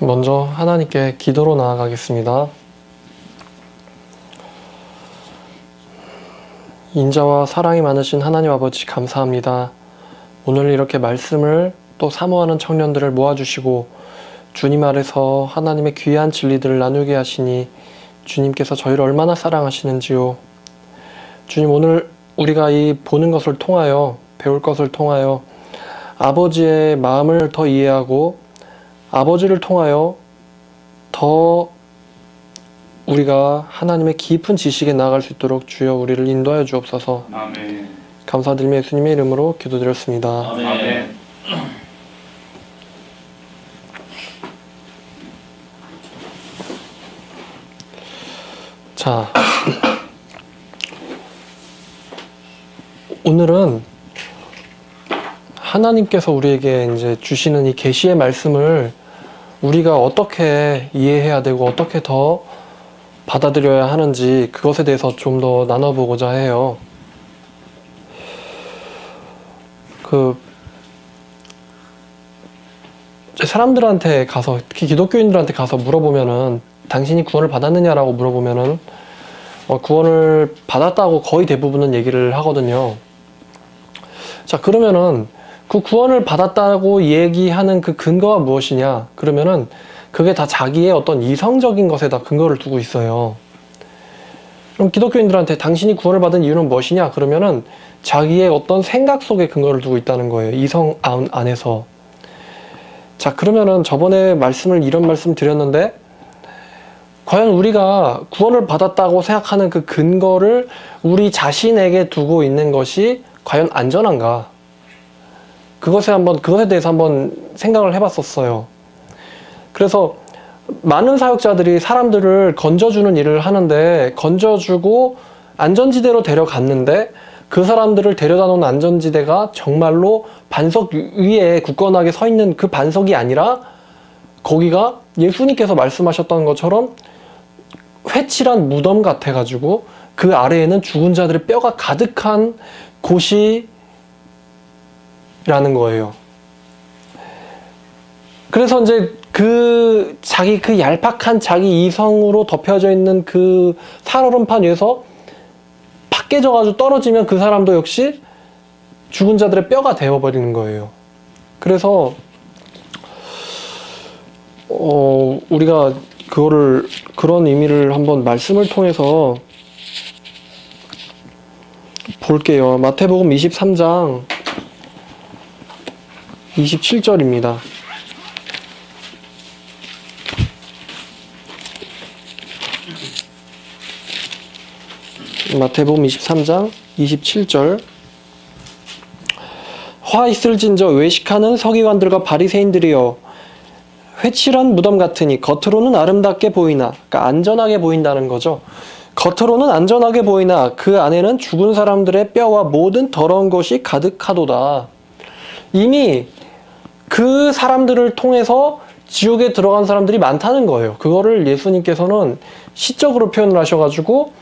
먼저 하나님께 기도로 나아가겠습니다. 인자와 사랑이 많으신 하나님 아버지 감사합니다. 오늘 이렇게 말씀을 또 사모하는 청년들을 모아주시고 주님 아래서 하나님의 귀한 진리들을 나누게 하시니 주님께서 저희를 얼마나 사랑하시는지요. 주님, 오늘 우리가 이 보는 것을 통하여, 배울 것을 통하여 아버지의 마음을 더 이해하고 아버지를 통하여 더 우리가 하나님의 깊은 지식에 나아갈 수 있도록 주여 우리를 인도하여 주옵소서. 아멘. 감사드리며 예수님의 이름으로 기도드렸습니다. 아멘. 자, 오늘은 하나님께서 우리에게 이제 주시는 이 계시의 말씀을 우리가 어떻게 이해해야 되고 어떻게 더 받아들여야 하는지 그것에 대해서 좀 더 나눠보고자 해요. 사람들한테 가서, 특히 기독교인들한테 가서 물어보면은 당신이 구원을 받았느냐라고 물어보면은 구원을 받았다고 거의 대부분은 얘기를 하거든요. 자, 그러면은 그 구원을 받았다고 얘기하는 그 근거가 무엇이냐? 그러면은 그게 다 자기의 어떤 이성적인 것에다 근거를 두고 있어요. 그럼 기독교인들한테 당신이 구원을 받은 이유는 무엇이냐? 그러면은 자기의 어떤 생각 속에 근거를 두고 있다는 거예요. 이성 안에서. 자, 그러면은 저번에 이런 말씀 드렸는데 과연 우리가 구원을 받았다고 생각하는 그 근거를 우리 자신에게 두고 있는 것이 과연 안전한가? 그것에 대해서 한번 생각을 해봤었어요. 그래서 많은 사역자들이 사람들을 건져주는 일을 하는데 건져주고 안전지대로 데려갔는데 그 사람들을 데려다 놓은 안전지대가 정말로 반석 위에 굳건하게 서 있는 그 반석이 아니라 거기가 예수님께서 말씀하셨던 것처럼 회칠한 무덤 같아가지고 그 아래에는 죽은 자들의 뼈가 가득한 곳이라는 거예요. 그래서 이제 그 얄팍한 자기 이성으로 덮여져 있는 그 살얼음판 위에서 팍 깨져가지고 떨어지면 그 사람도 역시 죽은 자들의 뼈가 되어버리는 거예요. 그래서 우리가 그런 의미를 한번 말씀을 통해서 볼게요. 마태복음 23장 27절입니다. 마태복음 23장 27절. 화 있을진저 외식하는 서기관들과 바리새인들이여, 회칠한 무덤 같으니 겉으로는 아름답게 보이나, 그러니까 안전하게 보인다는 거죠. 겉으로는 안전하게 보이나 그 안에는 죽은 사람들의 뼈와 모든 더러운 것이 가득하도다. 이미 그 사람들을 통해서 지옥에 들어간 사람들이 많다는 거예요. 그거를 예수님께서는 시적으로 표현을 하셔가지고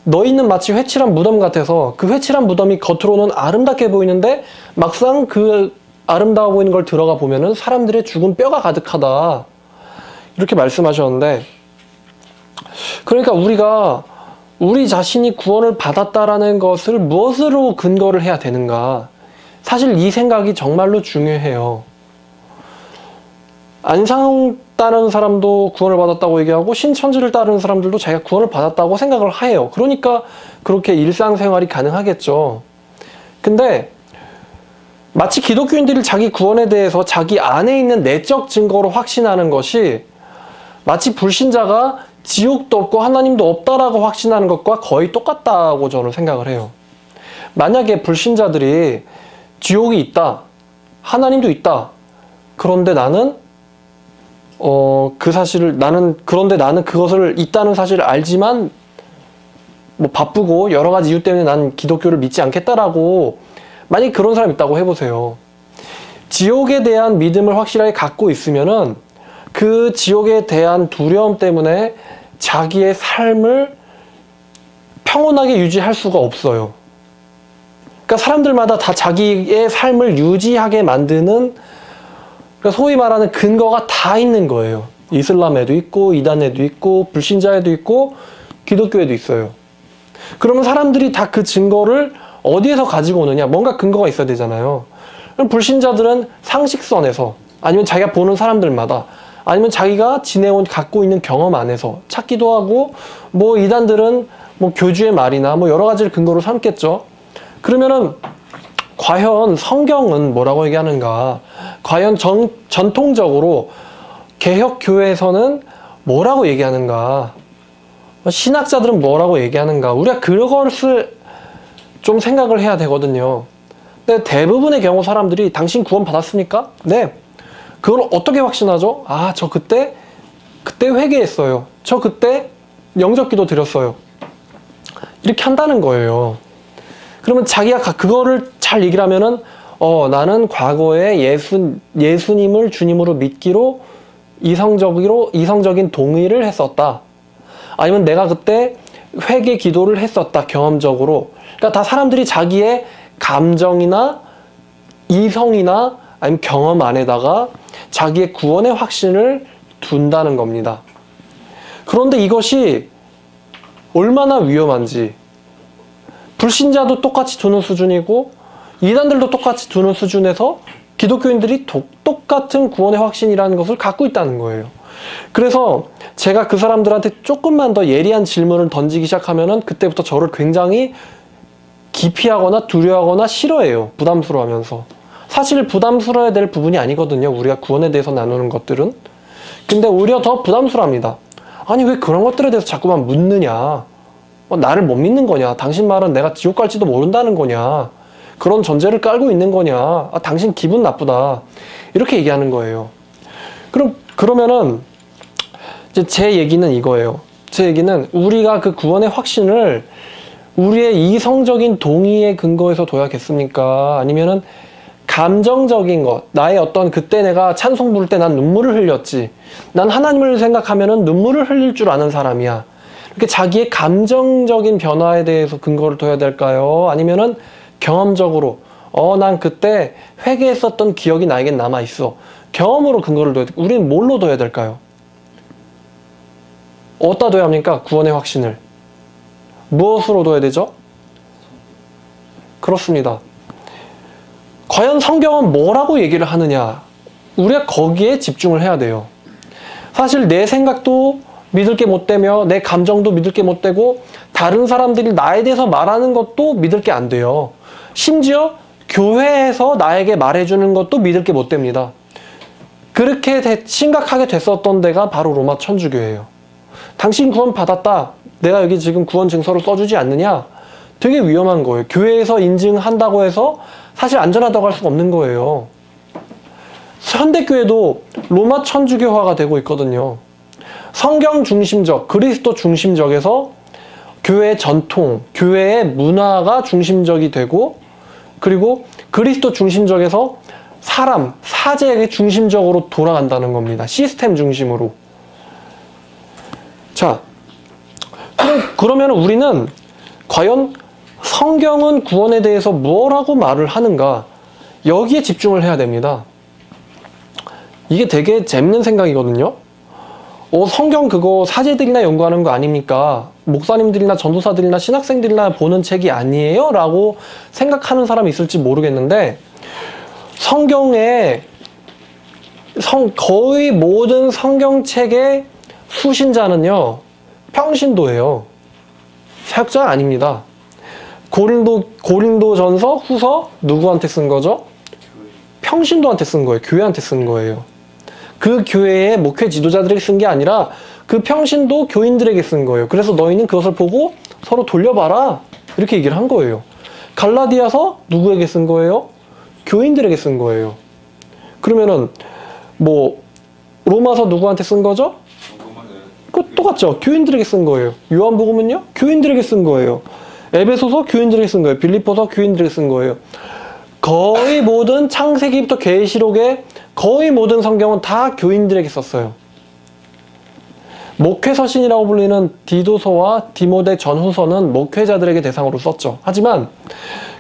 너희는 마치 회칠한 무덤 같아서 그 회칠한 무덤이 겉으로는 아름답게 보이는데 막상 그 아름다워 보이는 걸 들어가 보면은 사람들의 죽은 뼈가 가득하다. 이렇게 말씀하셨는데, 그러니까 우리가 우리 자신이 구원을 받았다라는 것을 무엇으로 근거를 해야 되는가? 사실 이 생각이 정말로 중요해요. 안상 따르는 사람도 구원을 받았다고 얘기하고 신천지를 따르는 사람들도 자기가 구원을 받았다고 생각을 해요. 그러니까 그렇게 일상생활이 가능하겠죠. 근데 마치 기독교인들이 자기 구원에 대해서 자기 안에 있는 내적 증거로 확신하는 것이 마치 불신자가 지옥도 없고 하나님도 없다라고 확신하는 것과 거의 똑같다고 저는 생각을 해요. 만약에 불신자들이 지옥이 있다, 하나님도 있다, 그런데 나는 그런데 나는 그것을 있다는 사실을 알지만 뭐 바쁘고 여러 가지 이유 때문에 난 기독교를 믿지 않겠다라고, 만약 그런 사람이 있다고 해보세요. 지옥에 대한 믿음을 확실하게 갖고 있으면은 그 지옥에 대한 두려움 때문에 자기의 삶을 평온하게 유지할 수가 없어요. 그러니까 사람들마다 다 자기의 삶을 유지하게 만드는, 그러니까 소위 말하는 근거가 다 있는 거예요. 이슬람에도 있고, 이단에도 있고, 불신자에도 있고, 기독교에도 있어요. 그러면 사람들이 다 그 증거를 어디에서 가지고 오느냐? 뭔가 근거가 있어야 되잖아요. 그럼 불신자들은 상식선에서, 아니면 자기가 보는 사람들마다, 아니면 자기가 지내온 갖고 있는 경험 안에서 찾기도 하고, 뭐 이단들은 뭐 교주의 말이나 뭐 여러 가지를 근거로 삼겠죠. 그러면은 과연 성경은 뭐라고 얘기하는가? 과연 전통적으로 개혁교회에서는 뭐라고 얘기하는가? 신학자들은 뭐라고 얘기하는가? 우리가 그것을 좀 생각을 해야 되거든요. 근데 대부분의 경우 사람들이 당신 구원 받았습니까? 네. 그걸 어떻게 확신하죠? 아, 저 그때 회개했어요. 저 그때 영접기도 드렸어요. 이렇게 한다는 거예요. 그러면 자기가 그거를 잘 얘기를 하면은 나는 과거에 예수님을 주님으로 믿기로 이성적인 동의를 했었다. 아니면 내가 그때 회개 기도를 했었다. 경험적으로. 그러니까 다 사람들이 자기의 감정이나 이성이나 아니면 경험 안에다가 자기의 구원의 확신을 둔다는 겁니다. 그런데 이것이 얼마나 위험한지, 불신자도 똑같이 두는 수준이고 이단들도 똑같이 두는 수준에서 기독교인들이 똑같은 구원의 확신이라는 것을 갖고 있다는 거예요. 그래서 제가 그 사람들한테 조금만 더 예리한 질문을 던지기 시작하면은 그때부터 저를 굉장히 기피하거나 두려워하거나 싫어해요. 부담스러워하면서. 사실 부담스러워야 될 부분이 아니거든요. 우리가 구원에 대해서 나누는 것들은. 근데 오히려 더 부담스러워합니다. 아니 왜 그런 것들에 대해서 자꾸만 묻느냐. 나를 못 믿는 거냐. 당신 말은 내가 지옥 갈지도 모른다는 거냐. 그런 전제를 깔고 있는 거냐. 아, 당신 기분 나쁘다. 이렇게 얘기하는 거예요. 그러면은 이제 제 얘기는 이거예요. 제 얘기는 우리가 그 구원의 확신을 우리의 이성적인 동의의 근거에서 둬야겠습니까? 아니면은 감정적인 것, 나의 어떤 그때 내가 찬송 부를 때 난 눈물을 흘렸지. 난 하나님을 생각하면은 눈물을 흘릴 줄 아는 사람이야. 이렇게 자기의 감정적인 변화에 대해서 근거를 둬야 될까요? 아니면은 경험적으로 난 그때 회개했었던 기억이 나에겐 남아있어. 경험으로 근거를 둬야 돼. 우리는 뭘로 둬야 될까요? 어디다 둬야 합니까? 구원의 확신을. 무엇으로 둬야 되죠? 그렇습니다. 과연 성경은 뭐라고 얘기를 하느냐? 우리가 거기에 집중을 해야 돼요. 사실 내 생각도 믿을 게 못 되며 내 감정도 믿을 게 못 되고 다른 사람들이 나에 대해서 말하는 것도 믿을 게 안 돼요. 심지어 교회에서 나에게 말해주는 것도 믿을 게 못 됩니다. 그렇게 심각하게 됐었던 데가 바로 로마 천주교예요. 당신 구원 받았다. 내가 여기 지금 구원 증서를 써주지 않느냐? 되게 위험한 거예요. 교회에서 인증한다고 해서 사실 안전하다고 할 수가 없는 거예요. 현대교회도 로마 천주교화가 되고 있거든요. 성경 중심적, 그리스도 중심적에서 교회의 전통, 교회의 문화가 중심적이 되고, 그리고 그리스도 중심적에서 사람, 사제에게 중심적으로 돌아간다는 겁니다. 시스템 중심으로. 자, 그러면 우리는 과연 성경은 구원에 대해서 뭐라고 말을 하는가? 여기에 집중을 해야 됩니다. 이게 되게 재밌는 생각이거든요. 성경 그거 사제들이나 연구하는 거 아닙니까? 목사님들이나 전도사들이나 신학생들이나 보는 책이 아니에요? 라고 생각하는 사람이 있을지 모르겠는데, 성경에 거의 모든 성경책의 수신자는요, 평신도예요. 사역자 아닙니다. 고린도전서, 후서 누구한테 쓴 거죠? 평신도한테 쓴 거예요. 교회한테 쓴 거예요. 그 교회의 목회 지도자들에게 쓴 게 아니라 그 평신도 교인들에게 쓴 거예요. 그래서 너희는 그것을 보고 서로 돌려봐라. 이렇게 얘기를 한 거예요. 갈라디아서 누구에게 쓴 거예요? 교인들에게 쓴 거예요. 그러면은 뭐 로마서 누구한테 쓴 거죠? 그거 똑같죠. 교인들에게 쓴 거예요. 요한복음은요? 교인들에게 쓴 거예요. 에베소서 교인들에게 쓴 거예요. 빌립보서 교인들에게 쓴 거예요. 거의 모든 창세기부터 계시록의 거의 모든 성경은 다 교인들에게 썼어요. 목회서신이라고 불리는 디도서와 디모데 전후서는 목회자들에게 대상으로 썼죠. 하지만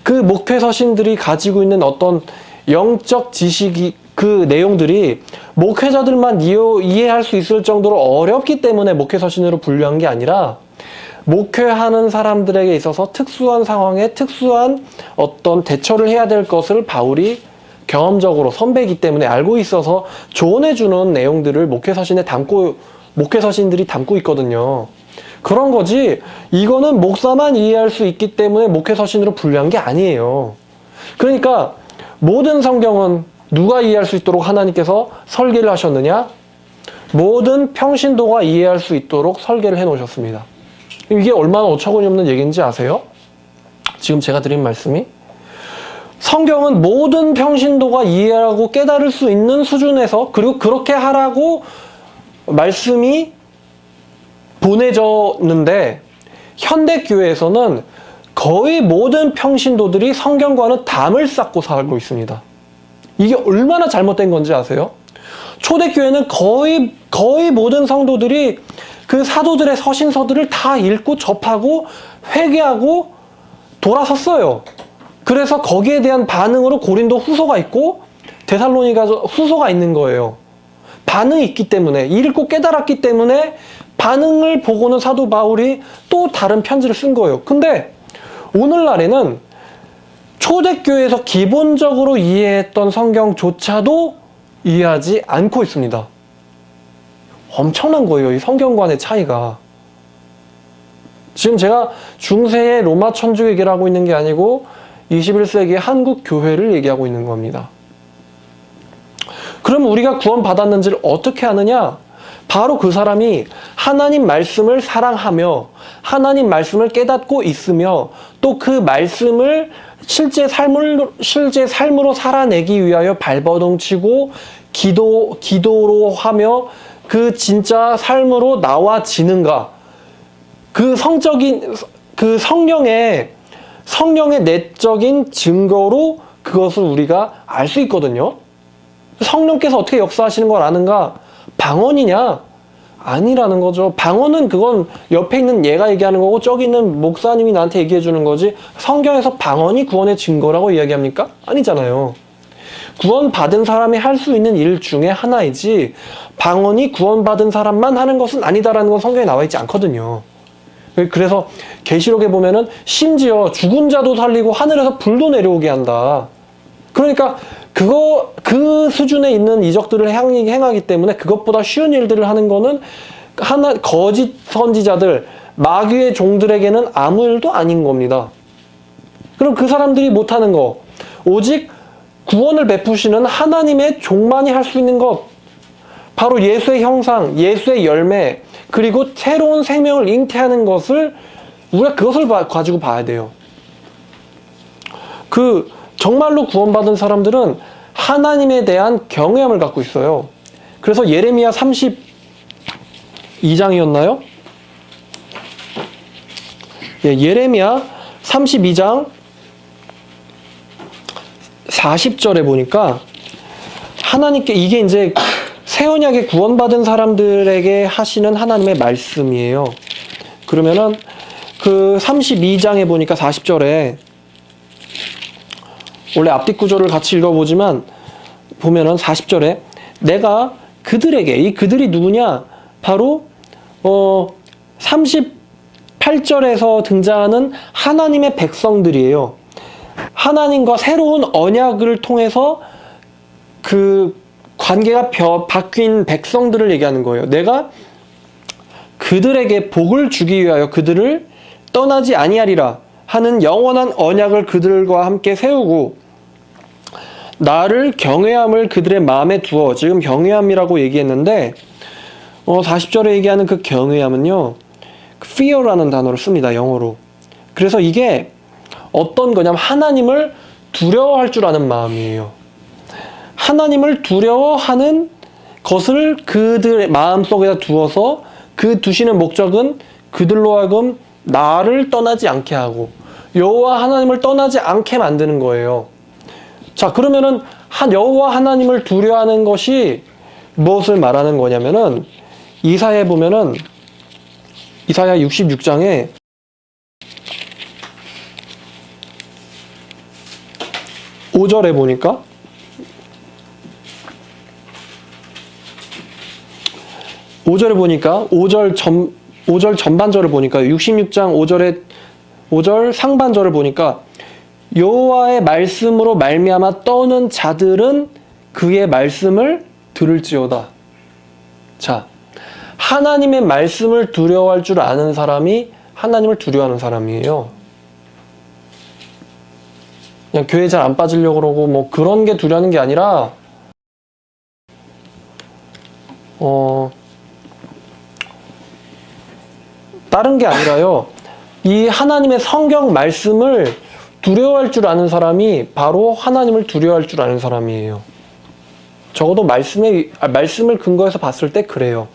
그 목회서신들이 가지고 있는 어떤 영적 지식이 그 내용들이 목회자들만 이해할 수 있을 정도로 어렵기 때문에 목회서신으로 분류한 게 아니라 목회하는 사람들에게 있어서 특수한 상황에 특수한 어떤 대처를 해야 될 것을 바울이 경험적으로 선배이기 때문에 알고 있어서 조언해주는 내용들을 목회서신들이 담고 있거든요. 그런 거지, 이거는 목사만 이해할 수 있기 때문에 목회서신으로 분류한 게 아니에요. 그러니까 모든 성경은 누가 이해할 수 있도록 하나님께서 설계를 하셨느냐? 모든 평신도가 이해할 수 있도록 설계를 해 놓으셨습니다. 이게 얼마나 어처구니 없는 얘기인지 아세요? 지금 제가 드린 말씀이 성경은 모든 평신도가 이해하고 깨달을 수 있는 수준에서, 그리고 그렇게 하라고 말씀이 보내졌는데, 현대교회에서는 거의 모든 평신도들이 성경과는 담을 쌓고 살고 있습니다. 이게 얼마나 잘못된 건지 아세요? 초대교회는 거의 모든 성도들이 그 사도들의 서신서들을 다 읽고 접하고 회개하고 돌아섰어요. 그래서 거기에 대한 반응으로 고린도 후서가 있고 데살로니가 후서가 있는 거예요. 반응이 있기 때문에, 읽고 깨달았기 때문에 반응을 보고는 사도 바울이 또 다른 편지를 쓴 거예요. 근데 오늘날에는 초대교회에서 기본적으로 이해했던 성경조차도 이해하지 않고 있습니다. 엄청난 거예요, 이 성경관의 차이가. 지금 제가 중세의 로마 천주 얘기를 하고 있는 게 아니고 21세기의 한국 교회를 얘기하고 있는 겁니다. 그럼 우리가 구원받았는지를 어떻게 아느냐? 바로 그 사람이 하나님 말씀을 사랑하며 하나님 말씀을 깨닫고 있으며 또 그 말씀을 실제 삶으로 살아내기 위하여 발버둥치고 기도로 하며 그 진짜 삶으로 나와지는가? 그 성령의 내적인 증거로 그것을 우리가 알 수 있거든요. 성령께서 어떻게 역사하시는 걸 아는가? 방언이냐? 아니라는 거죠. 방언은 그건 옆에 있는 얘가 얘기하는 거고 저기 있는 목사님이 나한테 얘기해 주는 거지, 성경에서 방언이 구원의 증거라고 이야기합니까? 아니잖아요. 구원받은 사람이 할 수 있는 일 중에 하나이지 방언이 구원받은 사람만 하는 것은 아니다라는 건 성경에 나와 있지 않거든요. 그래서 계시록에 보면은 심지어 죽은 자도 살리고 하늘에서 불도 내려오게 한다. 그러니까 그 수준에 있는 이적들을 행하기 때문에 그것보다 쉬운 일들을 하는 거는 거짓 선지자들, 마귀의 종들에게는 아무 일도 아닌 겁니다. 그럼 그 사람들이 못하는 거, 오직 구원을 베푸시는 하나님의 종만이 할 수 있는 것, 바로 예수의 형상, 예수의 열매, 그리고 새로운 생명을 잉태하는 것을 우리가 그것을 가지고 봐야 돼요. 정말로 구원받은 사람들은 하나님에 대한 경외함을 갖고 있어요. 그래서 예레미야 32장이었나요? 예레미야 32장 40절에 보니까 하나님께, 이게 이제 새 언약에 구원받은 사람들에게 하시는 하나님의 말씀이에요. 그러면은 그 32장에 보니까 40절에, 원래 앞뒤 구조를 같이 읽어보지만 보면은 40절에 내가 그들에게, 이 그들이 누구냐? 바로 38절에서 등장하는 하나님의 백성들이에요. 하나님과 새로운 언약을 통해서 그 관계가 바뀐 백성들을 얘기하는 거예요. 내가 그들에게 복을 주기 위하여 그들을 떠나지 아니하리라 하는 영원한 언약을 그들과 함께 세우고 나를 경외함을 그들의 마음에 두어, 지금 경외함이라고 얘기했는데 40절에 얘기하는 그 경외함은요, fear라는 단어를 씁니다, 영어로. 그래서 이게 어떤 거냐면 하나님을 두려워할 줄 아는 마음이에요. 하나님을 두려워하는 것을 그들의 마음속에다 두어서 그 두시는 목적은 그들로 하여금 나를 떠나지 않게 하고 여호와 하나님을 떠나지 않게 만드는 거예요. 자, 그러면은 여호와 하나님을 두려워하는 것이 무엇을 말하는 거냐면은 이사야에 보면은 이사야 66장에 5절에 보니까 5절에 보니까 5절 전반절을 보니까 66장 5절 상반절을 보니까 여호와의 말씀으로 말미암아 떠는 자들은 그의 말씀을 들을지어다. 자, 하나님의 말씀을 두려워할 줄 아는 사람이 하나님을 두려워하는 사람이에요. 그냥 교회 잘 안 빠지려고 그러고 뭐 그런 게 두려워하는 게 아니라 다른 게 아니라요. 이 하나님의 성경 말씀을 두려워할 줄 아는 사람이 바로 하나님을 두려워할 줄 아는 사람이에요. 적어도 말씀을 근거해서 봤을 때 그래요.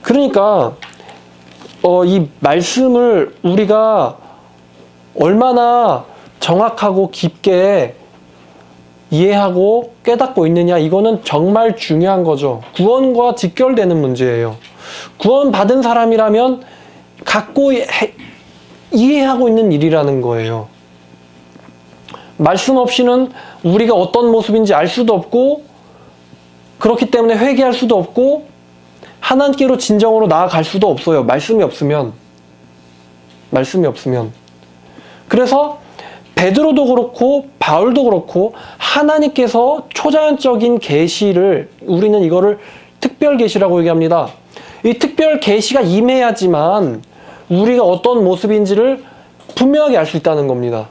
그러니까 이 말씀을 우리가 얼마나 정확하고 깊게 이해하고 깨닫고 있느냐, 이거는 정말 중요한 거죠. 구원과 직결되는 문제예요. 구원받은 사람이라면 갖고 이해하고 있는 일이라는 거예요. 말씀 없이는 우리가 어떤 모습인지 알 수도 없고, 그렇기 때문에 회개할 수도 없고, 하나님께로 진정으로 나아갈 수도 없어요. 말씀이 없으면. 그래서 베드로도 그렇고 바울도 그렇고 하나님께서 초자연적인 계시를, 우리는 이거를 특별 계시라고 얘기합니다. 이 특별 계시가 임해야지만 우리가 어떤 모습인지를 분명하게 알 수 있다는 겁니다.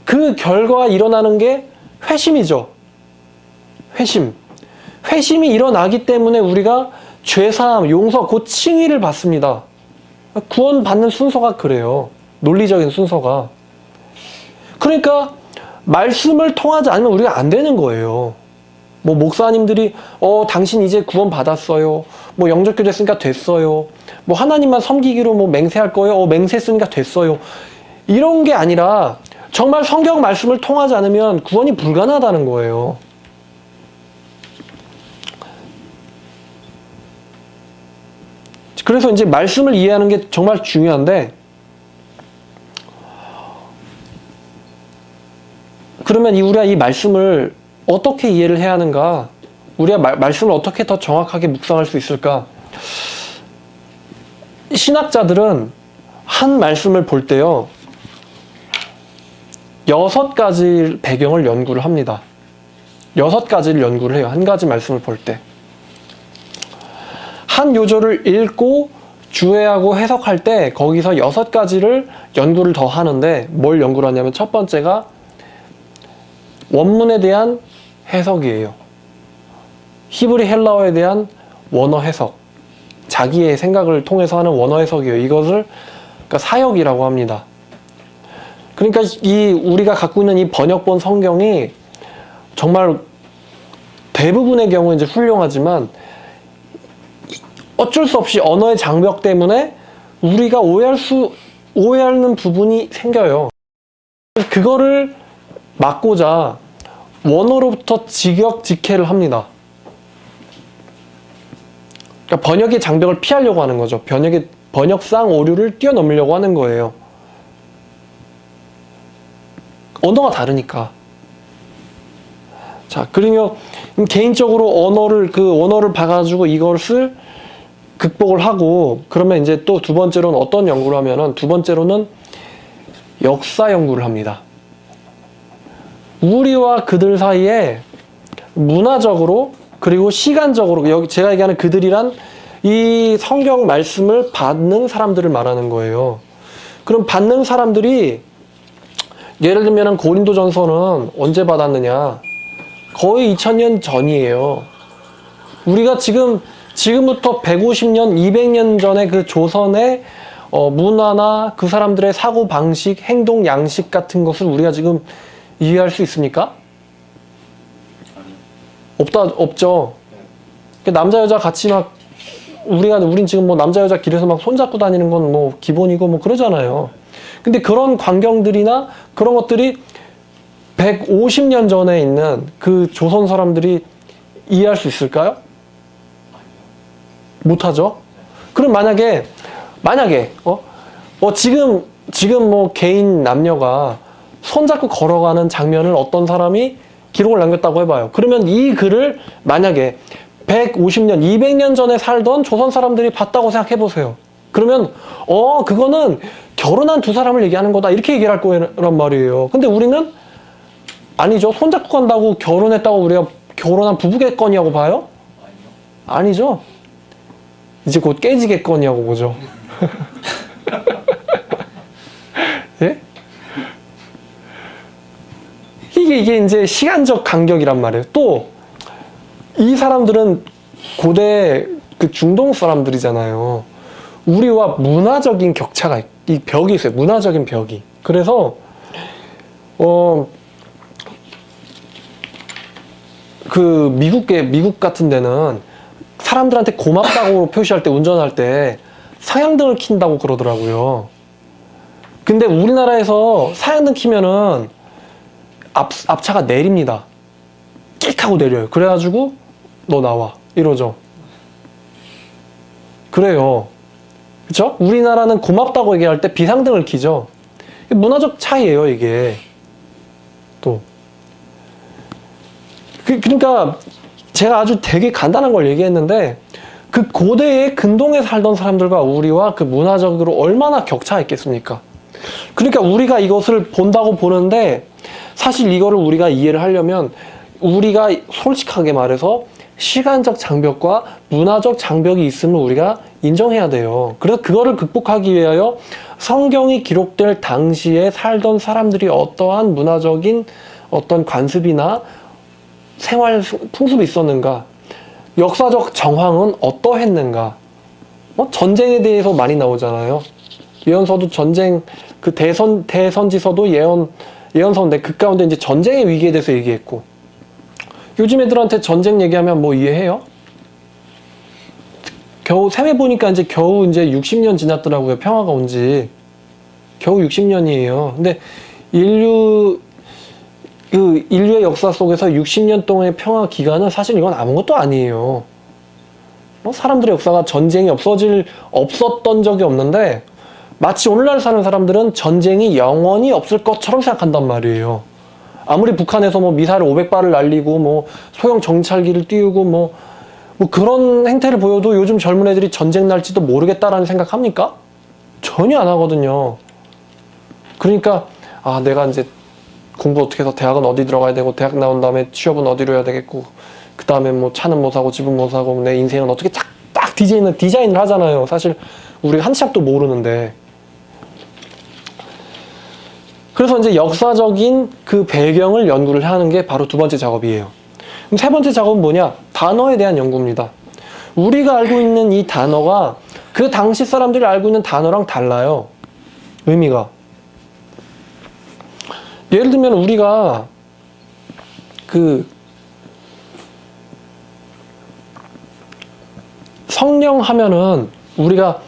그 결과가 일어나는 게 회심이죠. 회심이 일어나기 때문에 우리가 죄사함, 용서, 곧 칭의를 받습니다. 구원받는 순서가 그래요. 논리적인 순서가. 그러니까 말씀을 통하지 않으면 우리가 안 되는 거예요. 뭐 목사님들이 당신 이제 구원 받았어요. 뭐 영접교제 했으니까 됐어요. 뭐 하나님만 섬기기로 뭐 맹세할 거예요. 맹세했으니까 됐어요. 이런 게 아니라 정말 성경 말씀을 통하지 않으면 구원이 불가능하다는 거예요. 그래서 이제 말씀을 이해하는 게 정말 중요한데, 그러면 우리가 이 말씀을 어떻게 이해를 해야 하는가? 우리가 말씀을 어떻게 더 정확하게 묵상할 수 있을까? 신학자들은 한 말씀을 볼 때요, 6가지 배경을 연구를 합니다. 6가지를 연구를 해요. 한 가지 말씀을 볼 때. 한 요절을 읽고 주해하고 해석할 때 거기서 6가지를 연구를 더 하는데, 뭘 연구를 하냐면 첫 번째가 원문에 대한 해석이에요. 히브리 헬라어에 대한 원어 해석. 자기의 생각을 통해서 하는 원어 해석이에요. 이것을 그러니까 사역이라고 합니다. 그러니까 우리가 갖고 있는 이 번역본 성경이 정말 대부분의 경우 이제 훌륭하지만 어쩔 수 없이 언어의 장벽 때문에 우리가 오해하는 부분이 생겨요. 그거를 막고자 원어로부터 직역직해를 합니다. 그러니까 번역의 장벽을 피하려고 하는 거죠. 번역상 오류를 뛰어넘으려고 하는 거예요. 언어가 다르니까. 자, 그러면 개인적으로 언어를 봐가지고 이것을 극복을 하고, 그러면 이제 또 두 번째로는 어떤 연구를 하면은, 두 번째로는 역사 연구를 합니다. 우리와 그들 사이에 문화적으로 그리고 시간적으로, 여기 제가 얘기하는 그들이란 이 성경 말씀을 받는 사람들을 말하는 거예요. 그럼 받는 사람들이 예를 들면 고린도전서는 언제 받았느냐? 거의 2000년 전이에요. 우리가 지금부터 150년, 200년 전에 그 조선의 문화나 그 사람들의 사고방식, 행동 양식 같은 것을 우리가 지금 이해할 수 있습니까? 없죠. 남자 여자 같이 막 우린 지금 뭐 남자 여자 길에서 막 손잡고 다니는 건 뭐 기본이고 뭐 그러잖아요. 근데 그런 광경들이나 그런 것들이 150년 전에 있는 그 조선 사람들이 이해할 수 있을까요? 못하죠. 그럼 만약에 지금 뭐 개인 남녀가 손잡고 걸어가는 장면을 어떤 사람이 기록을 남겼다고 해봐요. 그러면 이 글을 만약에 150년, 200년 전에 살던 조선 사람들이 봤다고 생각해 보세요. 그러면 그거는 결혼한 두 사람을 얘기하는 거다 이렇게 얘기를 할 거란 말이에요. 근데 우리는 아니죠. 손잡고 간다고 결혼했다고 우리가 결혼한 부부겠거니하고 봐요? 아니죠. 이제 곧 깨지겠거니하고 보죠. 예? 이게 이제 시간적 간격이란 말이에요. 또 이 사람들은 고대 그 중동 사람들이잖아요. 우리와 문화적인 격차가 이 벽이 있어요. 문화적인 벽이. 그래서 그 미국 같은 데는 사람들한테 고맙다고 표시할 때 운전할 때 상향등을 킨다고 그러더라고요. 근데 우리나라에서 상향등 키면은 앞차가 내립니다. 끽 하고 내려요. 그래가지고 너 나와 이러죠. 그래요. 그쵸? 우리나라는 고맙다고 얘기할 때 비상등을 켜죠. 문화적 차이예요, 이게. 또. 그러니까 제가 아주 되게 간단한 걸 얘기했는데 그 고대의 근동에 살던 사람들과 우리와 그 문화적으로 얼마나 격차가 있겠습니까? 그러니까 우리가 이것을 본다고 보는데 사실 이거를 우리가 이해를 하려면 우리가 솔직하게 말해서 시간적 장벽과 문화적 장벽이 있음을 우리가 인정해야 돼요. 그래서 그거를 극복하기 위하여 성경이 기록될 당시에 살던 사람들이 어떠한 문화적인 어떤 관습이나 생활 풍습이 있었는가, 역사적 정황은 어떠했는가. 전쟁에 대해서 많이 나오잖아요. 예언서도 전쟁, 그 대선지서도 예언서인데 그 가운데 이제 전쟁의 위기에 대해서 얘기했고, 요즘 애들한테 전쟁 얘기하면 뭐 이해해요? 겨우 셈해 보니까 이제 겨우 이제 60년 지났더라고요. 평화가 온 지. 겨우 60년이에요. 근데 인류의 역사 속에서 60년 동안의 평화 기간은 사실 이건 아무것도 아니에요. 사람들의 역사가 전쟁이 없었던 적이 없는데 마치 오늘날 사는 사람들은 전쟁이 영원히 없을 것처럼 생각한단 말이에요. 아무리 북한에서 뭐 미사일 500발을 날리고 뭐 소형 정찰기를 띄우고 뭐 그런 행태를 보여도 요즘 젊은 애들이 전쟁 날지도 모르겠다라는 생각합니까? 전혀 안 하거든요. 그러니까 내가 이제 공부 어떻게 해서 대학은 어디 들어가야 되고 대학 나온 다음에 취업은 어디로 해야 되겠고 그 다음에 뭐 차는 못 사고 집은 못 사고 내 인생은 어떻게 딱 디자인을 하잖아요. 사실 우리가 한 치 앞도 모르는데. 그래서 이제 역사적인 그 배경을 연구를 하는 게 바로 두 번째 작업이에요. 그럼 세 번째 작업은 뭐냐? 단어에 대한 연구입니다. 우리가 알고 있는 이 단어가 그 당시 사람들이 알고 있는 단어랑 달라요. 의미가. 예를 들면 우리가 성령 하면 우리가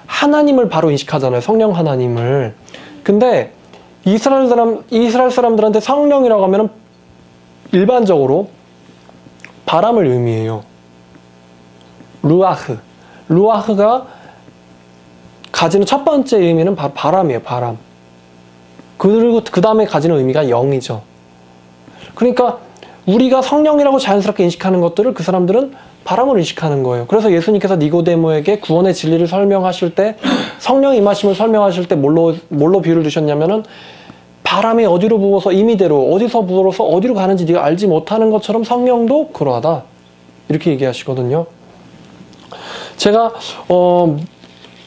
하나님을 바로 인식하잖아요. 성령 하나님을. 근데 이스라엘 사람들한테 성령이라고 하면 일반적으로 바람을 의미해요. 루아흐가 가지는 첫 번째 의미는 바람이에요. 바람. 그리고 그 다음에 가지는 의미가 영이죠. 그러니까 우리가 성령이라고 자연스럽게 인식하는 것들을 그 사람들은 바람을 인식하는 거예요. 그래서 예수님께서 니고데모에게 구원의 진리를 설명하실 때 성령 임하심을 설명하실 때 뭘로 비유를 두셨냐면은 바람이 어디로 부어서 임의대로 어디서 불어서 어디로 가는지 네가 알지 못하는 것처럼 성령도 그러하다. 이렇게 얘기하시거든요. 제가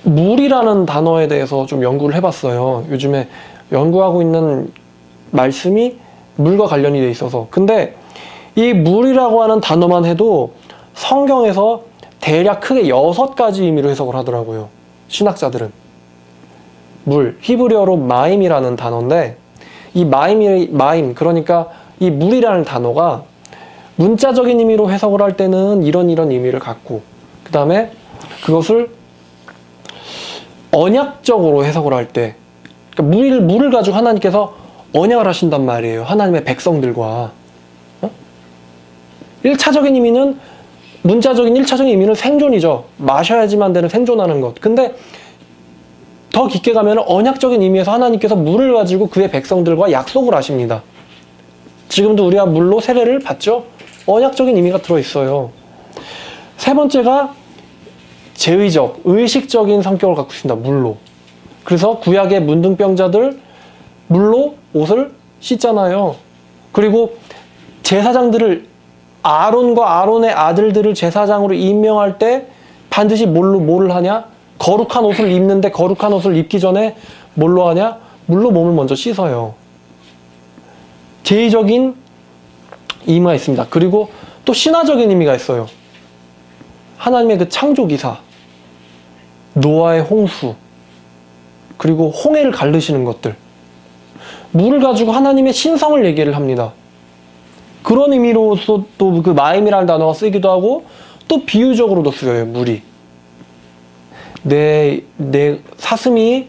물이라는 단어에 대해서 좀 연구를 해봤어요. 요즘에 연구하고 있는 말씀이 물과 관련이 돼 있어서. 근데 이 물이라고 하는 단어만 해도 성경에서 대략 크게 6가지 의미로 해석을 하더라고요. 신학자들은. 물, 히브리어로 마임이라는 단어인데 이 마임, 그러니까 이 물이라는 단어가 문자적인 의미로 해석을 할 때는 이런 의미를 갖고, 그 다음에 그것을 언약적으로 해석을 할 때, 그러니까 물을 가지고 하나님께서 언약을 하신단 말이에요. 하나님의 백성들과. 1차적인 의미는, 문자적인 1차적인 의미는 생존이죠. 마셔야지만 되는 생존하는 것. 근데 더 깊게 가면 언약적인 의미에서 하나님께서 물을 가지고 그의 백성들과 약속을 하십니다. 지금도 우리가 물로 세례를 받죠? 언약적인 의미가 들어있어요. 세 번째가 제의적, 의식적인 성격을 갖고 있습니다. 물로. 그래서 구약의 문둥병자들 물로 옷을 씻잖아요. 그리고 제사장들을 아론과 아론의 아들들을 제사장으로 임명할 때 반드시 뭐를 하냐? 거룩한 옷을 입는데 거룩한 옷을 입기 전에 뭘로 하냐? 물로 몸을 먼저 씻어요. 제의적인 의미가 있습니다. 그리고 또 신화적인 의미가 있어요. 하나님의 그 창조기사, 노아의 홍수, 그리고 홍해를 가르시는 것들. 물을 가지고 하나님의 신성을 얘기를 합니다. 그런 의미로서 또 그 마임이라는 단어가 쓰기도 하고 또 비유적으로도 쓰여요. 물이. 내 사슴이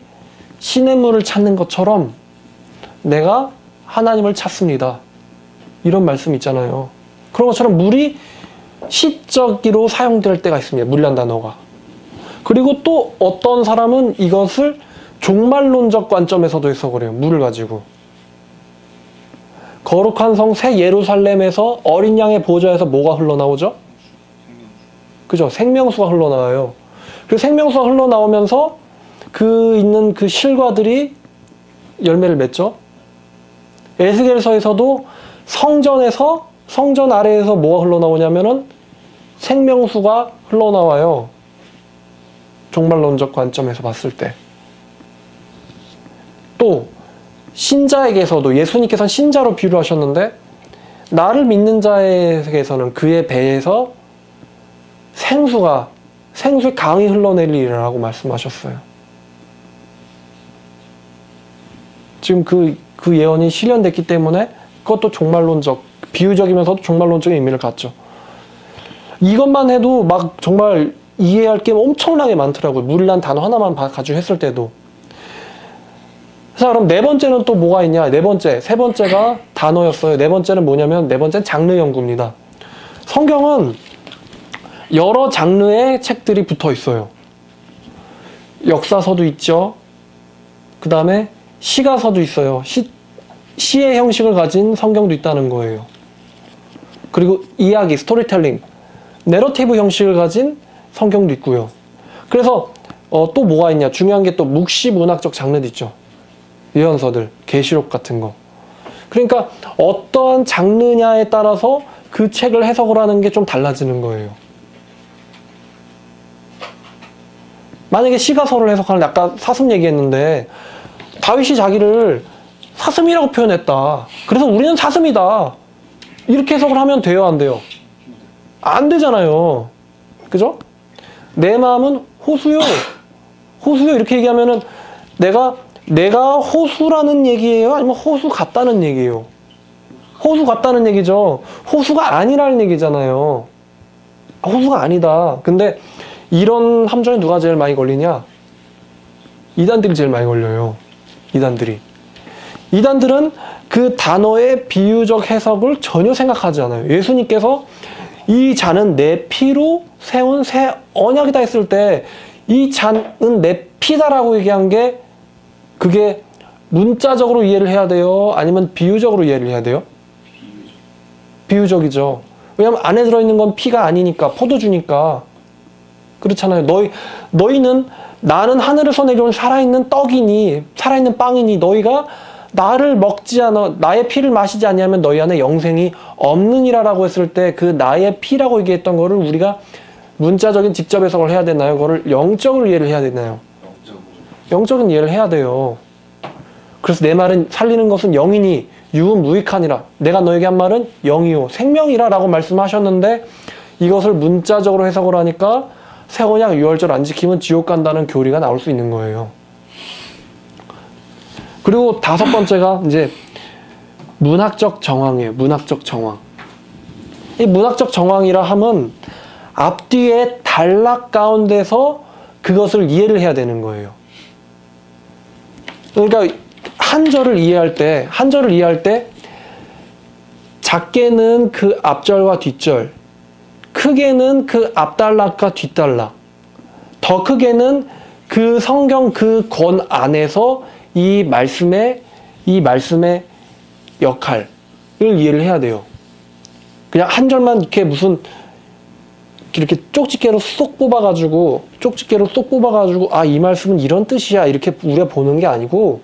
시냇물을 찾는 것처럼 내가 하나님을 찾습니다. 이런 말씀 있잖아요. 그런 것처럼 물이 시적으로 사용될 때가 있습니다. 물이란 단어가. 그리고 또 어떤 사람은 이것을 종말론적 관점에서도 해석을 해요. 물을 가지고. 거룩한 성 새 예루살렘에서 어린 양의 보좌에서 뭐가 흘러나오죠? 그죠? 생명수가 흘러나와요. 그 생명수가 흘러나오면서 있는 그 실과들이 열매를 맺죠. 에스겔서에서도 성전 아래에서 뭐가 흘러나오냐면은 생명수가 흘러나와요. 종말론적 관점에서 봤을 때. 또 신자에게서도 예수님께서는 신자로 비유를 하셨는데 나를 믿는 자에게서는 그의 배에서 생수의 강이 흘러내리리라고 말씀하셨어요. 지금 그 예언이 실현됐기 때문에 그것도 종말론적, 비유적이면서도 종말론적인 의미를 갖죠. 이것만 해도 막 정말 이해할 게 엄청나게 많더라고요. 물이란 단어 하나만 가지고 했을 때도. 자, 그럼 네 번째는 또 뭐가 있냐? 세 번째가 단어였어요. 네 번째는 뭐냐면, 네 번째는 장르 연구입니다. 성경은 여러 장르의 책들이 붙어 있어요. 역사서도 있죠. 그 다음에 시가서도 있어요. 시의 형식을 가진 성경도 있다는 거예요. 그리고 이야기, 스토리텔링, 내러티브 형식을 가진 성경도 있고요. 그래서 또 뭐가 있냐? 중요한 게 또 묵시 문학적 장르도 있죠. 예언서들, 계시록 같은 거. 그러니까 어떠한 장르냐에 따라서 그 책을 해석을 하는 게 좀 달라지는 거예요. 만약에 시가서를 해석하는, 아까 사슴 얘기했는데 다윗이 자기를 사슴이라고 표현했다. 그래서 우리는 사슴이다. 이렇게 해석을 하면 돼요, 안 돼요? 안 되잖아요. 그죠? 내 마음은 호수요. 호수요. 이렇게 얘기하면은 내가 호수라는 얘기예요? 아니면 호수 같다는 얘기예요? 호수 같다는 얘기죠. 호수가 아니라는 얘기잖아요. 호수가 아니다. 근데 이런 함정에 누가 제일 많이 걸리냐? 이단들이 제일 많이 걸려요. 이단들은 그 단어의 비유적 해석을 전혀 생각하지 않아요. 예수님께서 이 잔은 내 피로 세운 새 언약이다 했을 때 이 잔은 내 피다라고 얘기한 게 그게 문자적으로 이해를 해야 돼요? 아니면 비유적으로 이해를 해야 돼요? 비유적이죠. 왜냐하면 안에 들어있는 건 피가 아니니까, 포도주니까. 그렇잖아요. 너희는 나는 하늘에서 내려온 살아있는 떡이니, 살아있는 빵이니, 너희가 나를 먹지 않아, 나의 피를 마시지 않냐면 너희 안에 영생이 없느니라라고 했을 때 그 나의 피라고 얘기했던 거를 우리가 문자적인 직접 해석을 해야 되나요? 그거를 영적으로 이해를 해야 되나요? 영적인 이해를 해야 돼요. 그래서 내 말은 살리는 것은 영이니 육은 무익하니라. 내가 너에게 한 말은 영이요 생명이라 라고 말씀하셨는데 이것을 문자적으로 해석을 하니까 새 언약 유월절 안 지키면 지옥 간다는 교리가 나올 수 있는 거예요. 그리고 다섯 번째가 이제 문학적 정황이에요. 문학적 정황. 이 문학적 정황이라 함은 앞뒤의 단락 가운데서 그것을 이해를 해야 되는 거예요. 그러니까 한 절을 이해할 때 작게는 그 앞절과 뒷절, 크게는 그 앞단락과 뒷단락, 더 크게는 그 성경 그 권 안에서 이 말씀의 역할을 이해를 해야 돼요. 그냥 한 절만 이렇게 무슨 이렇게 쪽집게로 쏙 뽑아가지고 아, 이 말씀은 이런 뜻이야 이렇게 우리가 보는 게 아니고,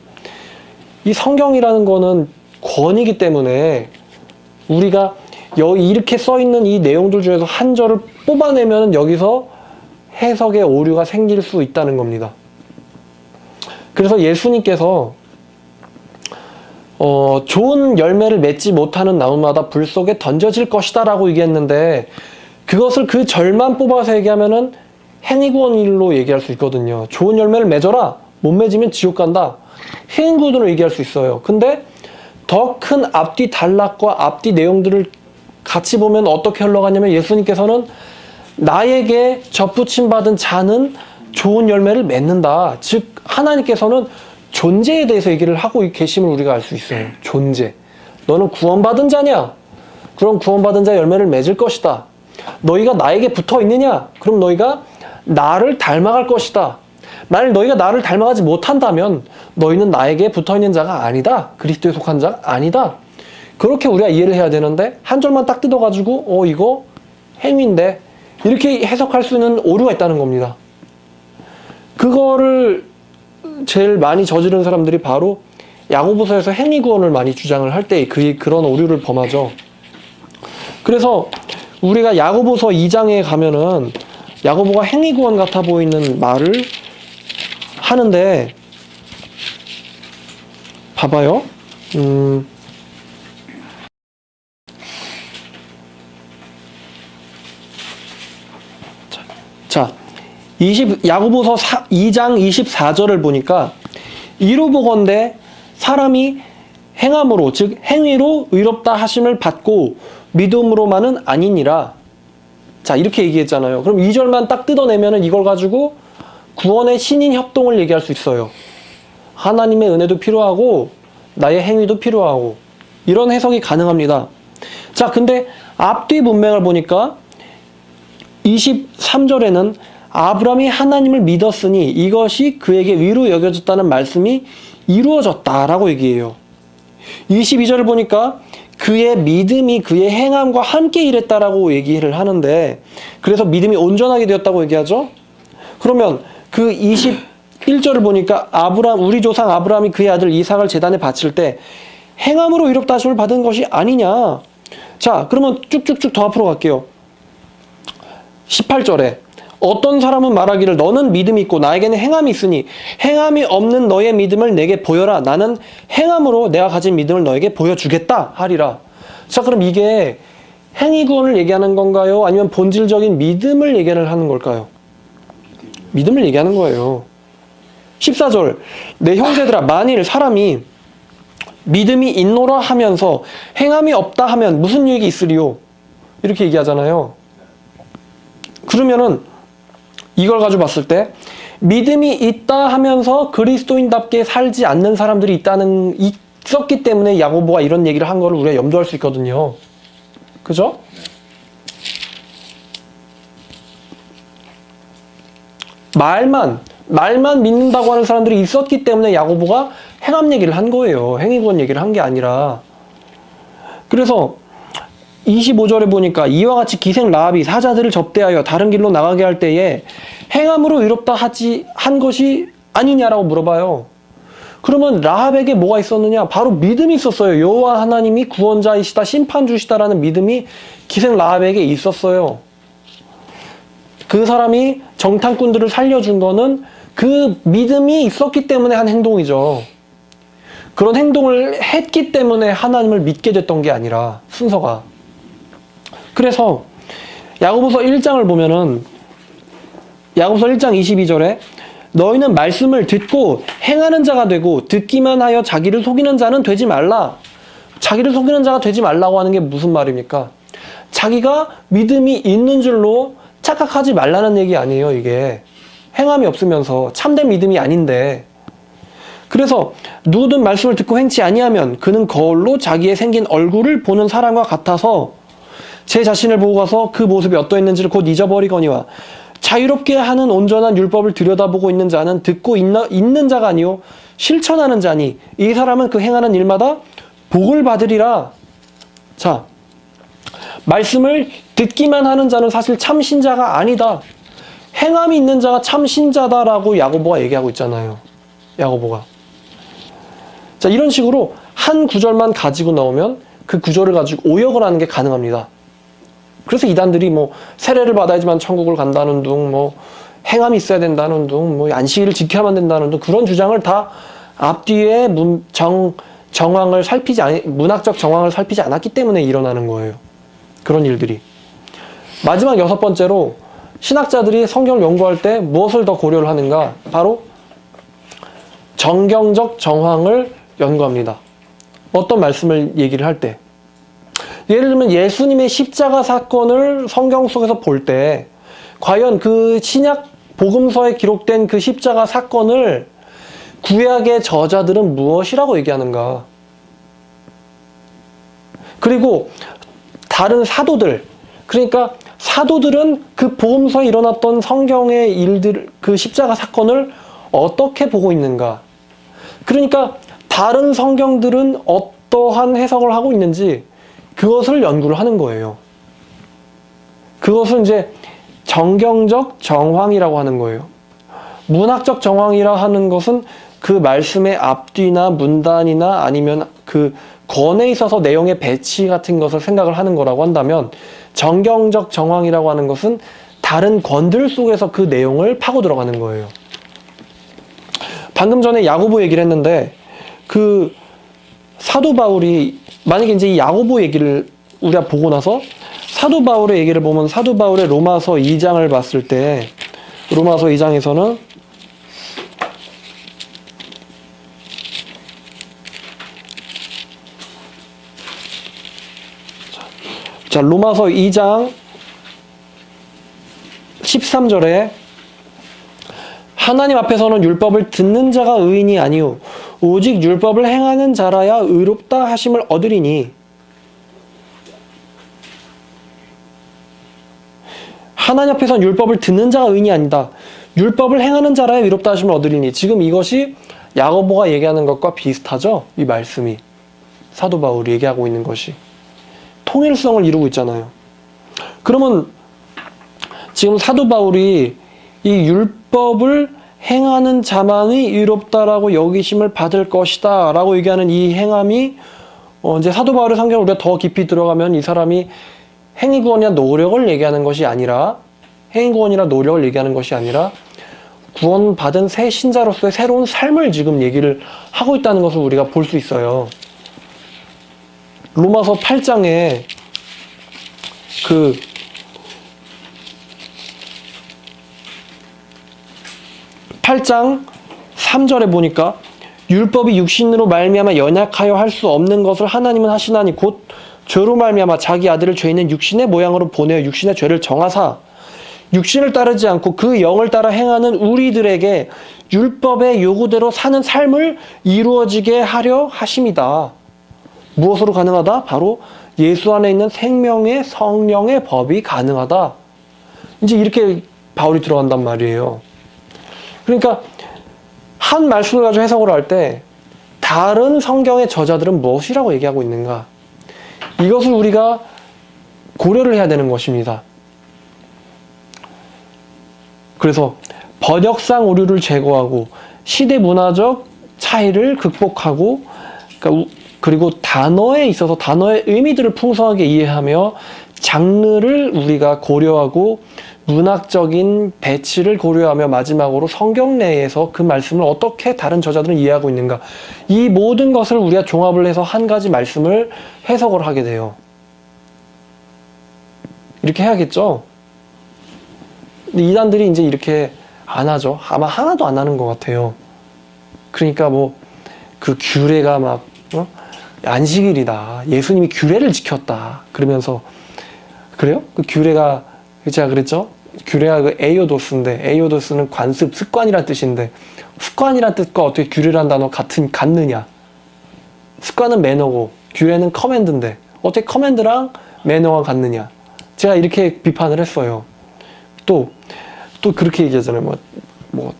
이 성경이라는 거는 권위이기 때문에 우리가 이렇게 써있는 이 내용들 중에서 한 절을 뽑아내면 여기서 해석의 오류가 생길 수 있다는 겁니다. 그래서 예수님께서 좋은 열매를 맺지 못하는 나무마다 불 속에 던져질 것이다 라고 얘기했는데, 그것을 그 절만 뽑아서 얘기하면은 행위구원일로 얘기할 수 있거든요. 좋은 열매를 맺어라, 못 맺으면 지옥 간다, 행위구원으로 얘기할 수 있어요. 근데 더 큰 앞뒤 단락과 앞뒤 내용들을 같이 보면 어떻게 흘러가냐면, 예수님께서는 나에게 접붙임 받은 자는 좋은 열매를 맺는다. 즉 하나님께서는 존재에 대해서 얘기를 하고 계심을 우리가 알 수 있어요. 존재. 너는 구원받은 자냐? 그럼 구원받은 자 열매를 맺을 것이다. 너희가 나에게 붙어 있느냐? 그럼 너희가 나를 닮아갈 것이다. 만일 너희가 나를 닮아가지 못한다면 너희는 나에게 붙어 있는 자가 아니다. 그리스도에 속한 자가 아니다. 그렇게 우리가 이해를 해야 되는데, 한 절만 딱 뜯어가지고 이거 행위인데 이렇게 해석할 수 있는 오류가 있다는 겁니다. 그거를 제일 많이 저지른 사람들이 바로 야고보서에서 행위구원을 많이 주장을 할 때 그런 오류를 범하죠. 그래서 우리가 야고보서 2장에 가면은 야고보가 행위구원 같아 보이는 말을 하는데, 봐봐요. 자, 야고보서 2장 24절을 보니까, 이로 보건대 사람이 행함으로, 즉 행위로 의롭다 하심을 받고 믿음으로만은 아니니라. 자, 이렇게 얘기했잖아요. 그럼 2절만 딱 뜯어내면은 이걸 가지고 구원의 신인 협동을 얘기할 수 있어요. 하나님의 은혜도 필요하고 나의 행위도 필요하고, 이런 해석이 가능합니다. 자, 근데 앞뒤 문맥을 보니까 23절에는 아브라함이 하나님을 믿었으니 이것이 그에게 위로 여겨졌다는 말씀이 이루어졌다라고 얘기해요. 22절을 보니까 그의 믿음이 그의 행함과 함께 일했다라고 얘기를 하는데, 그래서 믿음이 온전하게 되었다고 얘기하죠. 그러면 그 21절을 보니까 우리 조상 아브라함이 그의 아들 이삭을 제단에 바칠 때 행함으로 의롭다 하심을 받은 것이 아니냐. 자, 그러면 쭉쭉쭉 더 앞으로 갈게요. 18절에 어떤 사람은 말하기를 너는 믿음이 있고 나에게는 행함이 있으니 행함이 없는 너의 믿음을 내게 보여라. 나는 행함으로 내가 가진 믿음을 너에게 보여주겠다 하리라. 자, 그럼 이게 행위구원을 얘기하는 건가요? 아니면 본질적인 믿음을 얘기를 하는 걸까요? 믿음을 얘기하는 거예요. 14절 내 형제들아, 만일 사람이 믿음이 있노라 하면서 행함이 없다 하면 무슨 유익이 있으리요? 이렇게 얘기하잖아요. 그러면은 이걸 가지고 봤을 때 믿음이 있다 하면서 그리스도인답게 살지 않는 사람들이 있었기 때문에 야고보가 이런 얘기를 한 거를 우리가 염두할 수 있거든요. 그죠? 말만 믿는다고 하는 사람들이 있었기 때문에 야고보가 행함 얘기를 한 거예요. 행위구원 얘기를 한 게 아니라. 그래서 25절에 보니까 이와 같이 기생 라합이 사자들을 접대하여 다른 길로 나가게 할 때에 행함으로 의롭다 한 것이 아니냐라고 물어봐요. 그러면 라합에게 뭐가 있었느냐? 바로 믿음이 있었어요. 여호와 하나님이 구원자이시다, 심판주시다라는 믿음이 기생 라합에게 있었어요. 그 사람이 정탐꾼들을 살려준 거는 그 믿음이 있었기 때문에 한 행동이죠. 그런 행동을 했기 때문에 하나님을 믿게 됐던 게 아니라, 순서가. 그래서 야고보서 1장을 보면은 야고보서 1장 22절에 너희는 말씀을 듣고 행하는 자가 되고 듣기만 하여 자기를 속이는 자는 되지 말라. 자기를 속이는 자가 되지 말라고 하는 게 무슨 말입니까? 자기가 믿음이 있는 줄로 착각하지 말라는 얘기 아니에요. 이게 행함이 없으면서 참된 믿음이 아닌데. 그래서 누구든 말씀을 듣고 행치 아니하면 그는 거울로 자기의 생긴 얼굴을 보는 사람과 같아서 제 자신을 보고 가서 그 모습이 어떠했는지를 곧 잊어버리거니와 자유롭게 하는 온전한 율법을 들여다보고 있는 자는 듣고 있는 자가 아니요 실천하는 자니 이 사람은 그 행하는 일마다 복을 받으리라. 자, 말씀을 듣기만 하는 자는 사실 참 신자가 아니다. 행함이 있는 자가 참 신자다라고 야고보가 얘기하고 있잖아요. 야고보가. 자, 이런 식으로 한 구절만 가지고 나오면 그 구절을 가지고 오역을 하는 게 가능합니다. 그래서 이단들이 뭐 세례를 받아야지만 천국을 간다는 둥, 뭐 행함이 있어야 된다는 둥, 뭐 안식일을 지켜야만 된다는 둥, 그런 주장을 다 앞뒤에 정황을 살피지 문학적 정황을 살피지 않았기 때문에 일어나는 거예요. 그런 일들이. 마지막 6번째로 신학자들이 성경을 연구할 때 무엇을 더 고려를 하는가? 바로 정경적 정황을 연구합니다. 어떤 말씀을 얘기를 할 때. 예를 들면 예수님의 십자가 사건을 성경 속에서 볼 때 과연 그 신약 복음서에 기록된 그 십자가 사건을 구약의 저자들은 무엇이라고 얘기하는가? 그리고 다른 사도들, 그러니까 사도들은 그 복음서에 일어났던 성경의 일들, 그 십자가 사건을 어떻게 보고 있는가? 그러니까 다른 성경들은 어떠한 해석을 하고 있는지 그것을 연구를 하는 거예요. 그것은 이제 정경적 정황이라고 하는 거예요. 문학적 정황이라 하는 것은 그 말씀의 앞뒤나 문단이나 아니면 그 권에 있어서 내용의 배치 같은 것을 생각을 하는 거라고 한다면, 정경적 정황이라고 하는 것은 다른 권들 속에서 그 내용을 파고 들어가는 거예요. 방금 전에 야고보 얘기를 했는데, 그 사도 바울이 만약에 이제 이 야고보 얘기를 우리가 보고 나서 사도 바울의 얘기를 보면, 사도 바울의 로마서 2장을 봤을 때 로마서 2장에서는 자, 로마서 2장 13절에 하나님 앞에서는 율법을 듣는 자가 의인이 아니요 오직 율법을 행하는 자라야 의롭다 하심을 얻으리니, 하나님 앞에서는 율법을 듣는 자가 의인이 아니다. 율법을 행하는 자라야 의롭다 하심을 얻으리니. 지금 이것이 야고보가 얘기하는 것과 비슷하죠? 이 말씀이. 사도 바울이 얘기하고 있는 것이. 통일성을 이루고 있잖아요. 그러면 지금 사도 바울이 이 율법을 행하는 자만이 의롭다라고 여기심을 받을 것이다 라고 얘기하는 이 행함이 이제 사도 바울의 성경을 우리가 더 깊이 들어가면 이 사람이 행위구원이나 노력을 얘기하는 것이 아니라, 행위구원이나 노력을 얘기하는 것이 아니라 구원받은 새 신자로서의 새로운 삶을 지금 얘기를 하고 있다는 것을 우리가 볼 수 있어요. 로마서 8장에 그 8장 3절에 보니까 율법이 육신으로 말미암아 연약하여 할 수 없는 것을 하나님은 하시나니 곧 죄로 말미암아 자기 아들을 죄 있는 육신의 모양으로 보내어 육신의 죄를 정하사 육신을 따르지 않고 그 영을 따라 행하는 우리들에게 율법의 요구대로 사는 삶을 이루어지게 하려 하심이다. 무엇으로 가능하다? 바로 예수 안에 있는 생명의 성령의 법이 가능하다. 이제 이렇게 바울이 들어간단 말이에요. 그러니까 한 말씀을 가지고 해석을 할 때 다른 성경의 저자들은 무엇이라고 얘기하고 있는가? 이것을 우리가 고려를 해야 되는 것입니다. 그래서 번역상 오류를 제거하고 시대 문화적 차이를 극복하고, 그리고 단어에 있어서 단어의 의미들을 풍성하게 이해하며 장르를 우리가 고려하고 문학적인 배치를 고려하며 마지막으로 성경 내에서 그 말씀을 어떻게 다른 저자들은 이해하고 있는가, 이 모든 것을 우리가 종합을 해서 한 가지 말씀을 해석을 하게 돼요. 이렇게 해야겠죠? 근데 이단들이 이제 이렇게 안 하죠. 아마 하나도 안 하는 것 같아요. 그러니까 뭐 그 규례가 막 안식일이다, 예수님이 규례를 지켰다 그러면서, 그래요? 그 규례가, 제가 그랬죠? 규례가 그 에이오도스인데, 에이오도스는 관습, 습관이란 뜻인데, 습관이란 뜻과 어떻게 규례란 단어 같느냐? 습관은 매너고 규례는 커맨드인데 어떻게 커맨드랑 매너가 같느냐? 제가 이렇게 비판을 했어요. 또 그렇게 얘기하잖아요. 뭐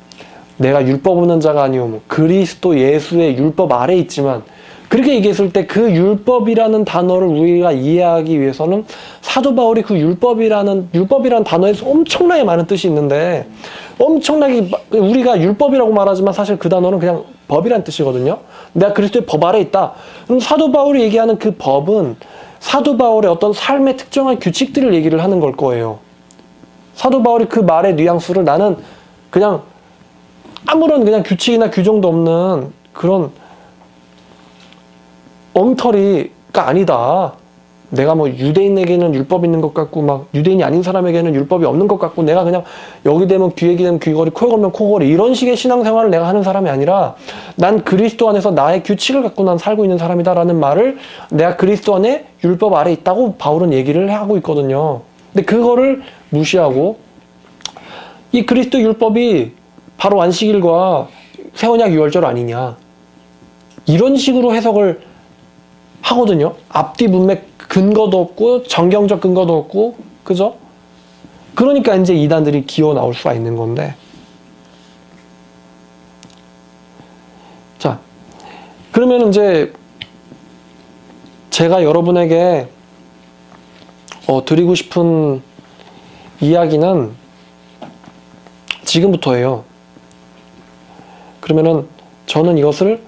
내가 율법 없는 자가 아니오, 뭐 그리스도 예수의 율법 아래 있지만, 그렇게 얘기했을 때 그 율법이라는 단어를 우리가 이해하기 위해서는 사도 바울이 그 율법이라는 단어에서 엄청나게 많은 뜻이 있는데, 엄청나게 우리가 율법이라고 말하지만 사실 그 단어는 그냥 법이란 뜻이거든요. 내가 그리스도의 법 아래 있다. 그럼 사도 바울이 얘기하는 그 법은 사도 바울의 어떤 삶의 특정한 규칙들을 얘기를 하는 걸 거예요. 사도 바울이 그 말의 뉘앙스를 나는 그냥 아무런 그냥 규칙이나 규정도 없는 그런 엉터리가 아니다. 내가 뭐 유대인에게는 율법이 있는 것 같고 막 유대인이 아닌 사람에게는 율법이 없는 것 같고 내가 그냥 여기 되면 귀, 여기 되면 귀걸이, 코에 걸면 코걸이 이런 식의 신앙생활을 내가 하는 사람이 아니라 난 그리스도 안에서 나의 규칙을 갖고 난 살고 있는 사람이다라는 말을 내가 그리스도 안에 율법 아래 있다고 바울은 얘기를 하고 있거든요. 근데 그거를 무시하고 이 그리스도 율법이 바로 안식일과 새언약 유월절 아니냐 이런 식으로 해석을 하거든요. 앞뒤 문맥 근거도 없고 정경적 근거도 없고 그죠? 그러니까 이제 이단들이 기어 나올 수가 있는 건데 자 그러면 이제 제가 여러분에게 드리고 싶은 이야기는 지금부터예요. 그러면은 저는 이것을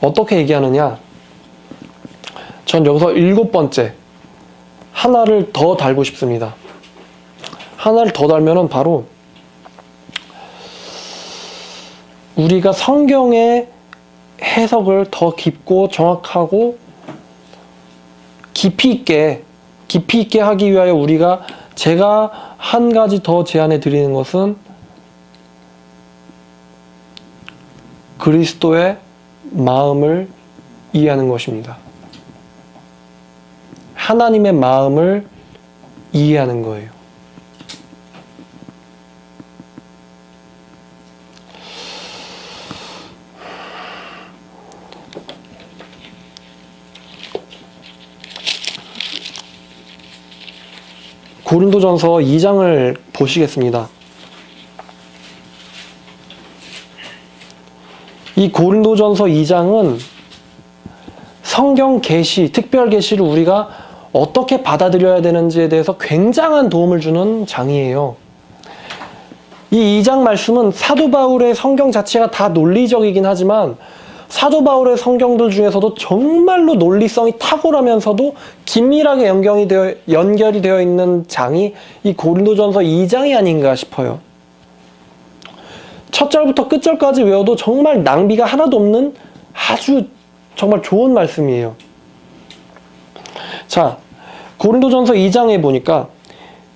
어떻게 얘기하느냐 전 여기서 7번째 하나를 더 달고 싶습니다. 하나를 더 달면은 바로 우리가 성경의 해석을 더 깊고 정확하고 깊이 있게 하기 위하여 제가 한 가지 더 제안해 드리는 것은 그리스도의 마음을 이해하는 것입니다. 하나님의 마음을 이해하는 거예요. 고린도전서 2장을 보시겠습니다. 이 고린도전서 2장은 성경 계시, 특별 계시를 우리가 어떻게 받아들여야 되는지에 대해서 굉장한 도움을 주는 장이에요. 이 2장 말씀은 사도 바울의 성경 자체가 다 논리적이긴 하지만 사도 바울의 성경들 중에서도 정말로 논리성이 탁월하면서도 긴밀하게 연결이 되어 있는 장이 이 고린도전서 2장이 아닌가 싶어요. 첫 절부터 끝 절까지 외워도 정말 낭비가 하나도 없는 아주 정말 좋은 말씀이에요. 자, 고린도전서 2장에 보니까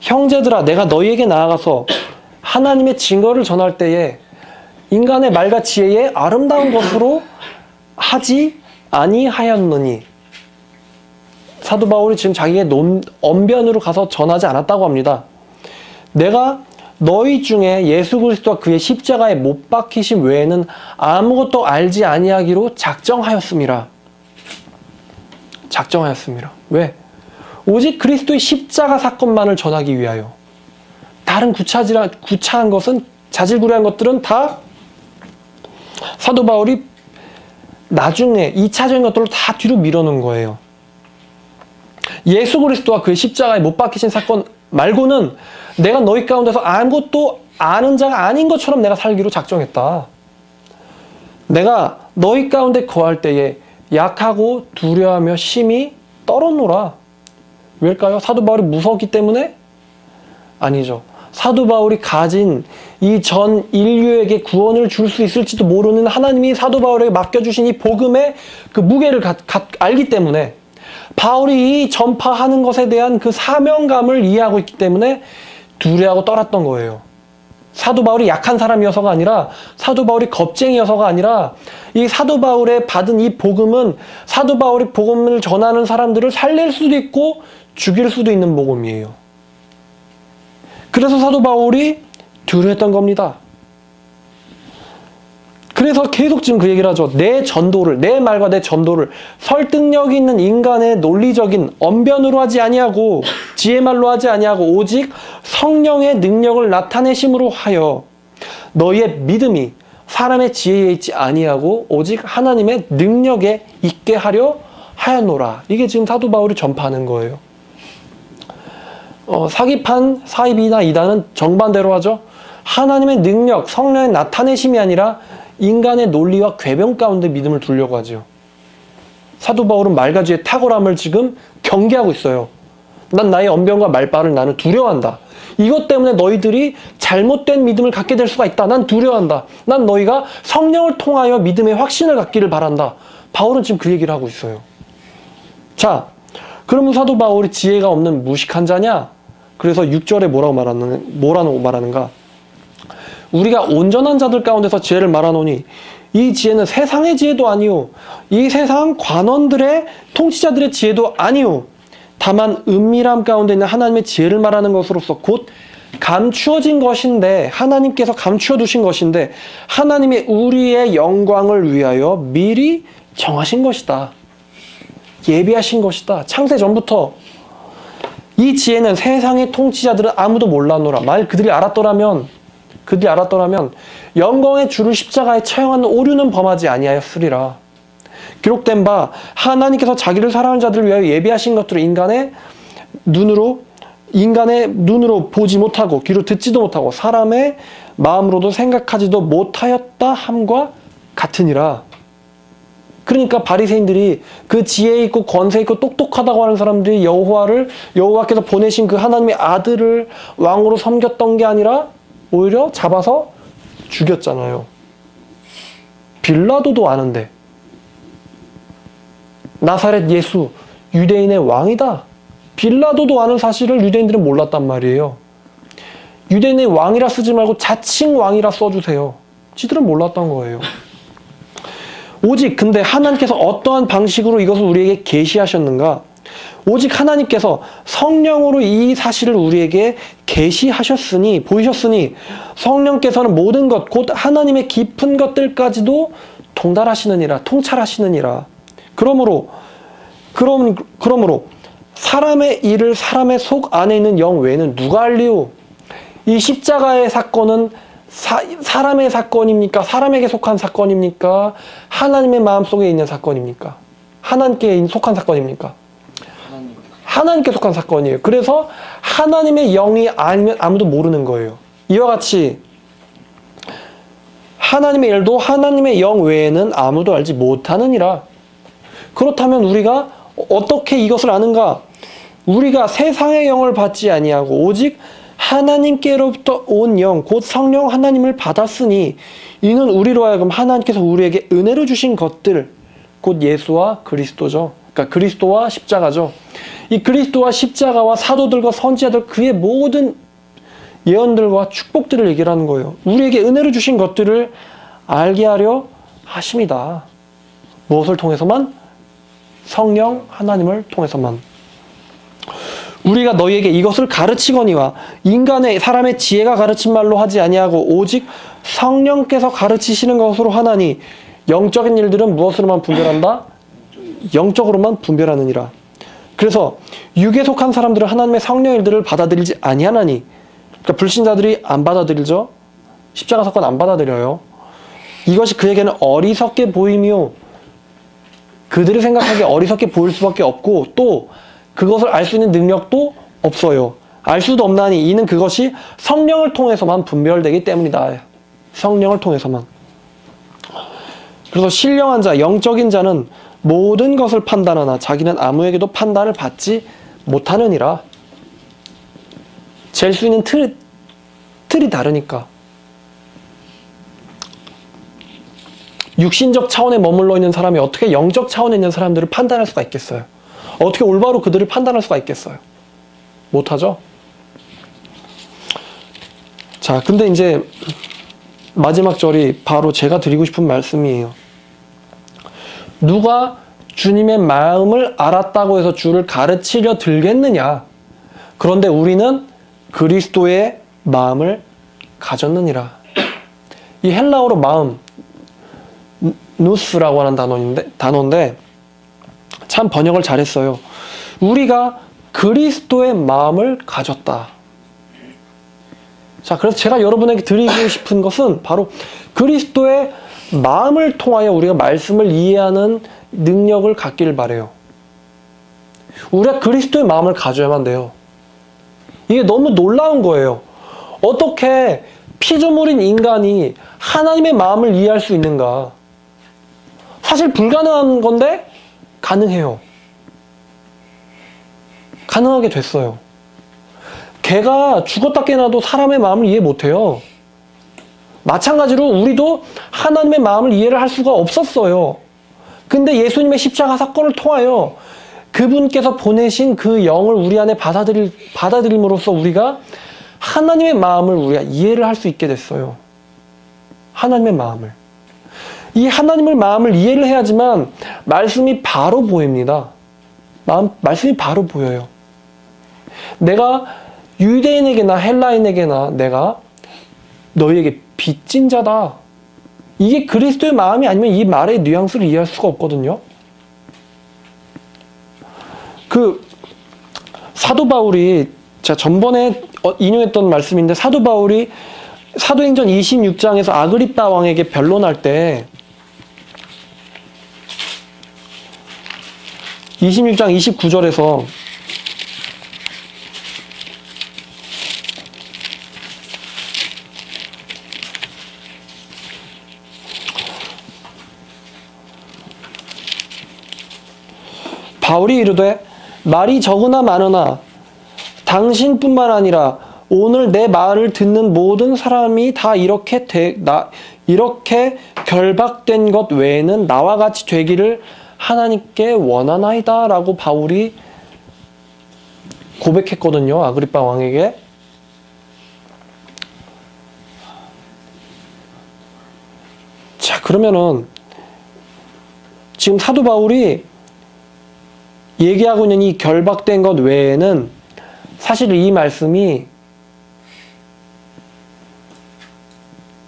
형제들아 내가 너희에게 나아가서 하나님의 증거를 전할 때에 인간의 말과 지혜에 아름다운 것으로 하지 아니하였느니 사도 바울이 지금 자기의 언변으로 가서 전하지 않았다고 합니다. 내가 너희 중에 예수 그리스도와 그의 십자가에 못 박히심 외에는 아무것도 알지 아니하기로 작정하였음이라. 작정하였습니다. 왜? 오직 그리스도의 십자가 사건만을 전하기 위하여. 다른 구차한 것은 자질구레한 것들은 다 사도 바울이 나중에 2차적인 것들을 다 뒤로 밀어놓은 거예요. 예수 그리스도와 그의 십자가에 못 박히신 사건 말고는 내가 너희 가운데서 아무것도 아는 자가 아닌 것처럼 내가 살기로 작정했다. 내가 너희 가운데 거할 때에 약하고 두려워하며 심히 떨었노라. 왜일까요? 사도 바울이 무서웠기 때문에? 아니죠. 사도 바울이 가진 이 전 인류에게 구원을 줄 수 있을지도 모르는 하나님이 사도 바울에게 맡겨주신 이 복음의 그 무게를 알기 때문에 바울이 이 전파하는 것에 대한 그 사명감을 이해하고 있기 때문에 두려워하고 떨었던 거예요. 사도 바울이 약한 사람이어서가 아니라 사도 바울이 겁쟁이여서가 아니라 이 사도 바울의 받은 이 복음은 사도 바울이 복음을 전하는 사람들을 살릴 수도 있고 죽일 수도 있는 복음이에요. 그래서 사도 바울이 두려워했던 겁니다. 그래서 계속 지금 그 얘기를 하죠. 내 말과 내 전도를 설득력 있는 인간의 논리적인 언변으로 하지 아니하고 지혜말로 하지 아니하고 오직 성령의 능력을 나타내심으로 하여 너희의 믿음이 사람의 지혜에 있지 아니하고 오직 하나님의 능력에 있게 하려 하였노라. 이게 지금 사도 바울이 전파하는 거예요. 사기판, 사입이나 이단은 정반대로 하죠. 하나님의 능력, 성령의 나타내심이 아니라 인간의 논리와 궤변 가운데 믿음을 두려고 하죠. 사도 바울은 말가지의 탁월함을 지금 경계하고 있어요. 난 나의 언변과 말발을 나는 두려워한다. 이것 때문에 너희들이 잘못된 믿음을 갖게 될 수가 있다. 난 두려워한다. 난 너희가 성령을 통하여 믿음의 확신을 갖기를 바란다. 바울은 지금 그 얘기를 하고 있어요. 자, 그러면 사도 바울이 지혜가 없는 무식한 자냐? 그래서 6절에 뭐라고 말하는가? 우리가 온전한 자들 가운데서 지혜를 말하노니 이 지혜는 세상의 지혜도 아니요 이 세상 관원들의 통치자들의 지혜도 아니요 다만 은밀함 가운데 있는 하나님의 지혜를 말하는 것으로서 곧 감추어진 것인데 하나님께서 감추어 두신 것인데 하나님의 우리의 영광을 위하여 미리 정하신 것이다. 예비하신 것이다. 창세 전부터. 이 지혜는 세상의 통치자들은 아무도 몰랐노라. 만일 그들이 알았더라면 영광의 주를 십자가에 처형하는 오류는 범하지 아니하였으리라. 기록된 바 하나님께서 자기를 사랑하는 자들을 위하여 예비하신 것들을 인간의 눈으로 보지 못하고 귀로 듣지도 못하고 사람의 마음으로도 생각하지도 못하였다 함과 같으니라. 그러니까 바리새인들이 그 지혜 있고 권세 있고 똑똑하다고 하는 사람들이 여호와께서 보내신 그 하나님의 아들을 왕으로 섬겼던 게 아니라 오히려 잡아서 죽였잖아요. 빌라도도 아는데 나사렛 예수 유대인의 왕이다. 빌라도도 아는 사실을 유대인들은 몰랐단 말이에요. 유대인의 왕이라 쓰지 말고 자칭 왕이라 써주세요. 지들은 몰랐던 거예요. 오직 근데 하나님께서 어떠한 방식으로 이것을 우리에게 계시하셨는가? 오직 하나님께서 성령으로 이 사실을 우리에게 계시하셨으니 보이셨으니 성령께서는 모든 것 곧 하나님의 깊은 것들까지도 통달하시느니라 통찰하시느니라. 그러므로 사람의 일을 사람의 속 안에 있는 영 외에는 누가 알리오? 이 십자가의 사건은 사람의 사건입니까? 사람에게 속한 사건입니까? 하나님의 마음속에 있는 사건입니까? 하나님께 속한 사건입니까? 하나님께 속한 사건이에요. 그래서 하나님의 영이 아니면 아무도 모르는 거예요. 이와 같이 하나님의 일도 하나님의 영 외에는 아무도 알지 못하느니라. 그렇다면 우리가 어떻게 이것을 아는가? 우리가 세상의 영을 받지 아니하고 오직 하나님께로부터 온 영, 곧 성령 하나님을 받았으니 이는 우리로 하여금 하나님께서 우리에게 은혜로 주신 것들, 곧 예수와 그리스도죠. 그러니까 그리스도와 십자가죠. 이 그리스도와 십자가와 사도들과 선지자들 그의 모든 예언들과 축복들을 얘기를 하는 거예요. 우리에게 은혜로 주신 것들을 알게 하려 하심이다. 무엇을 통해서만? 성령 하나님을 통해서만. 우리가 너희에게 이것을 가르치거니와 인간의 사람의 지혜가 가르친 말로 하지 아니하고 오직 성령께서 가르치시는 것으로 하나니 영적인 일들은 무엇으로만 분별한다? 영적으로만 분별하느니라. 그래서 육에 속한 사람들은 하나님의 성령의 일들을 받아들이지 아니하나니, 그러니까 불신자들이 안 받아들이죠. 십자가 사건 안 받아들여요. 이것이 그에게는 어리석게 보이며 그들이 생각하기에 어리석게 보일 수밖에 없고 또 그것을 알 수 있는 능력도 없어요. 알 수도 없나니 이는 그것이 성령을 통해서만 분별되기 때문이다. 성령을 통해서만. 그래서 신령한 자, 영적인 자는 모든 것을 판단하나 자기는 아무에게도 판단을 받지 못하느니라. 잴 수 있는 틀이 다르니까. 육신적 차원에 머물러 있는 사람이 어떻게 영적 차원에 있는 사람들을 판단할 수가 있겠어요? 어떻게 올바로 그들을 판단할 수가 있겠어요? 못하죠? 자, 근데 이제 마지막 절이 바로 제가 드리고 싶은 말씀이에요. 누가 주님의 마음을 알았다고 해서 주를 가르치려 들겠느냐? 그런데 우리는 그리스도의 마음을 가졌느니라. 이 헬라어로 마음, 누스라고 하는 단어인데 참 번역을 잘했어요. 우리가 그리스도의 마음을 가졌다. 자, 그래서 제가 여러분에게 드리고 싶은 것은 바로 그리스도의 마음을 통하여 우리가 말씀을 이해하는 능력을 갖기를 바래요. 우리가 그리스도의 마음을 가져야만 돼요. 이게 너무 놀라운 거예요. 어떻게 피조물인 인간이 하나님의 마음을 이해할 수 있는가? 사실 불가능한 건데 가능해요. 가능하게 됐어요. 개가 죽었다 깨어나도 사람의 마음을 이해 못해요. 마찬가지로 우리도 하나님의 마음을 이해를 할 수가 없었어요. 근데 예수님의 십자가 사건을 통하여 그분께서 보내신 그 영을 우리 안에 받아들임으로써 우리가 하나님의 마음을 우리가 이해를 할 수 있게 됐어요. 하나님의 마음을. 이 하나님의 마음을 이해를 해야지만 말씀이 바로 보입니다. 말씀이 바로 보여요. 내가 유대인에게나 헬라인에게나 내가 너희에게 빚진 자다. 이게 그리스도의 마음이 아니면 이 말의 뉘앙스를 이해할 수가 없거든요. 사도 바울이 제가 전번에 인용했던 말씀인데 사도 바울이 사도행전 26장에서 아그리빠 왕에게 변론할 때 26장 29절에서 바울이 이르되 말이 적으나 많으나 당신뿐만 아니라 오늘 내 말을 듣는 모든 사람이 다 이렇게 결박된 것 외에는 나와 같이 되기를 하나님께 원하나이다 라고 바울이 고백했거든요. 아그리빠 왕에게. 자, 그러면은 지금 사도 바울이 얘기하고 있는 이 결박된 것 외에는 사실 이 말씀이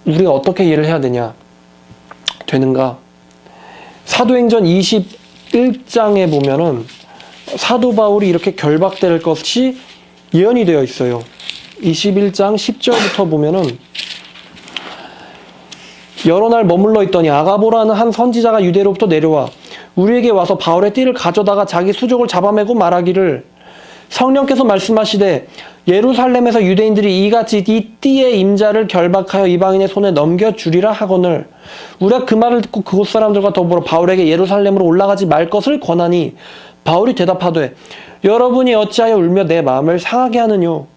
우리가 어떻게 이해를 해야 되는가? 사도행전 21장에 보면은 사도 바울이 이렇게 결박될 것이 예언이 되어 있어요. 21장 10절부터 보면은 여러 날 머물러 있더니 아가보라는 한 선지자가 유대로부터 내려와 우리에게 와서 바울의 띠를 가져다가 자기 수족을 잡아매고 말하기를 성령께서 말씀하시되 예루살렘에서 유대인들이 이같이 이 띠의 임자를 결박하여 이방인의 손에 넘겨주리라 하거늘 우리가 그 말을 듣고 그곳 사람들과 더불어 바울에게 예루살렘으로 올라가지 말 것을 권하니 바울이 대답하되 여러분이 어찌하여 울며 내 마음을 상하게 하느뇨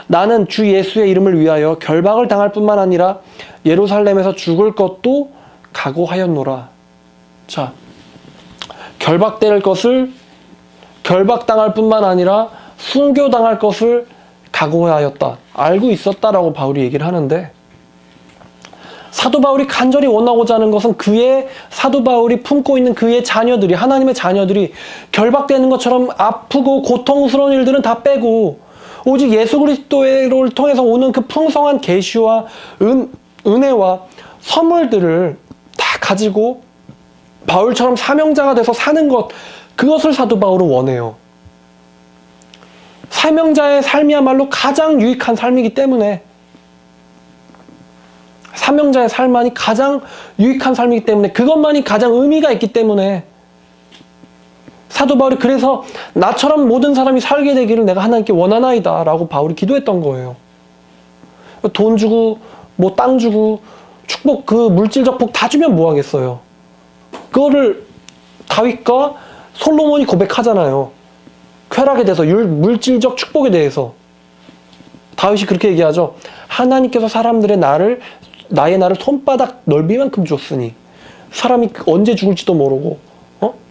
나는 주 예수의 이름을 위하여 결박을 당할 뿐만 아니라 예루살렘에서 죽을 것도 각오하였노라. 자, 결박될 것을 결박당할 뿐만 아니라 순교당할 것을 각오하였다. 알고 있었다라고 바울이 얘기를 하는데 사도 바울이 간절히 원하고자 하는 것은 사도 바울이 품고 있는 그의 자녀들이 하나님의 자녀들이 결박되는 것처럼 아프고 고통스러운 일들은 다 빼고 오직 예수 그리스도를 통해서 오는 그 풍성한 계시와 은혜와 선물들을 다 가지고 바울처럼 사명자가 돼서 사는 것 그것을 사도 바울은 원해요. 사명자의 삶이야말로 가장 유익한 삶이기 때문에 사명자의 삶만이 가장 유익한 삶이기 때문에 그것만이 가장 의미가 있기 때문에 사도 바울이 그래서 나처럼 모든 사람이 살게 되기를 내가 하나님께 원하나이다 라고 바울이 기도했던 거예요. 돈 주고 뭐 땅 주고 축복 그 물질적 복 다 주면 뭐 하겠어요. 그거를 다윗과 솔로몬이 고백하잖아요. 쾌락에 대해서 물질적 축복에 대해서 다윗이 그렇게 얘기하죠. 하나님께서 나의 나를 손바닥 넓이만큼 줬으니 사람이 언제 죽을지도 모르고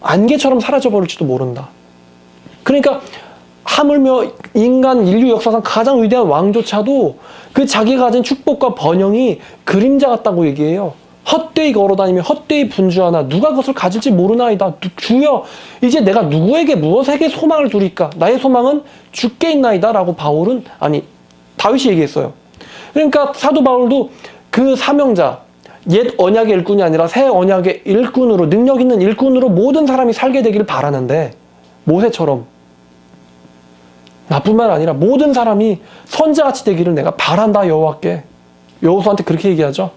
안개처럼 사라져버릴지도 모른다. 그러니까 하물며 인류 역사상 가장 위대한 왕조차도 그 자기가 가진 축복과 번영이 그림자 같다고 얘기해요. 헛되이 걸어다니며 헛되이 분주하나 누가 그것을 가질지 모르나이다. 주여 이제 내가 누구에게 무엇에게 소망을 두리까? 나의 소망은 주께 있나이다 라고 다윗이 얘기했어요. 그러니까 사도 바울도 그 사명자 옛 언약의 일꾼이 아니라 새 언약의 일꾼으로 능력 있는 일꾼으로 모든 사람이 살게 되기를 바라는데 모세처럼 나뿐만 아니라 모든 사람이 선지자같이 되기를 내가 바란다 여호와께. 여호수아한테 그렇게 얘기하죠.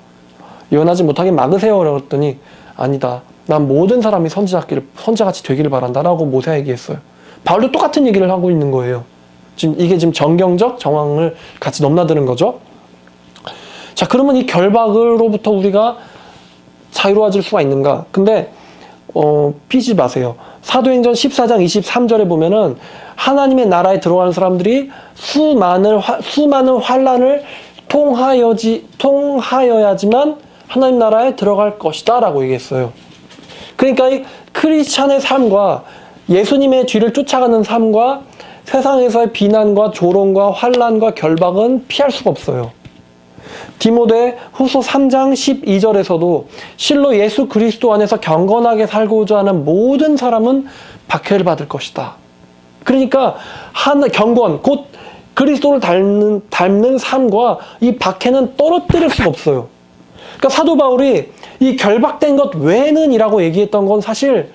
예언하지 못하게 막으세요 그랬더니 아니다. 난 모든 사람이 선지자같이 되기를 바란다 라고 모세가 얘기했어요. 바울도 똑같은 얘기를 하고 있는 거예요. 이게 지금 정경적 정황을 같이 넘나드는 거죠. 자, 그러면 이 결박으로부터 우리가 자유로워질 수가 있는가? 근데 피지 마세요. 사도행전 14장 23절에 보면은 하나님의 나라에 들어가는 사람들이 수많은 환난을 통하여야지만 하나님 나라에 들어갈 것이다 라고 얘기했어요. 그러니까 이 크리스찬의 삶과 예수님의 뒤를 쫓아가는 삶과 세상에서의 비난과 조롱과 환난과 결박은 피할 수가 없어요. 디모데 후서 3장 12절에서도 실로 예수 그리스도 안에서 경건하게 살고자 하는 모든 사람은 박해를 받을 것이다. 그러니까 경건, 곧 그리스도를 닮는 삶과 이 박해는 떨어뜨릴 수가 없어요. 그러니까 사도 바울이 이 결박된 것 외에는 이라고 얘기했던 건 사실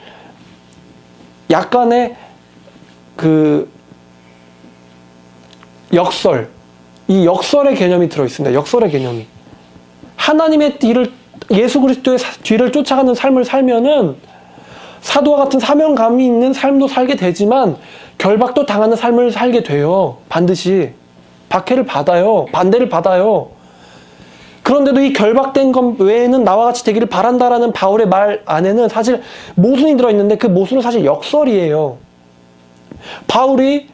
약간의 그 이 역설의 개념이 들어있습니다. 역설의 개념이. 하나님의 뒤를, 예수 그리스도의 뒤를 쫓아가는 삶을 살면은 사도와 같은 사명감이 있는 삶도 살게 되지만 결박도 당하는 삶을 살게 돼요. 반드시. 박해를 받아요. 반대를 받아요. 그런데도 이 결박된 것 외에는 나와 같이 되기를 바란다라는 바울의 말 안에는 사실 모순이 들어있는데 그 모순은 사실 역설이에요. 바울이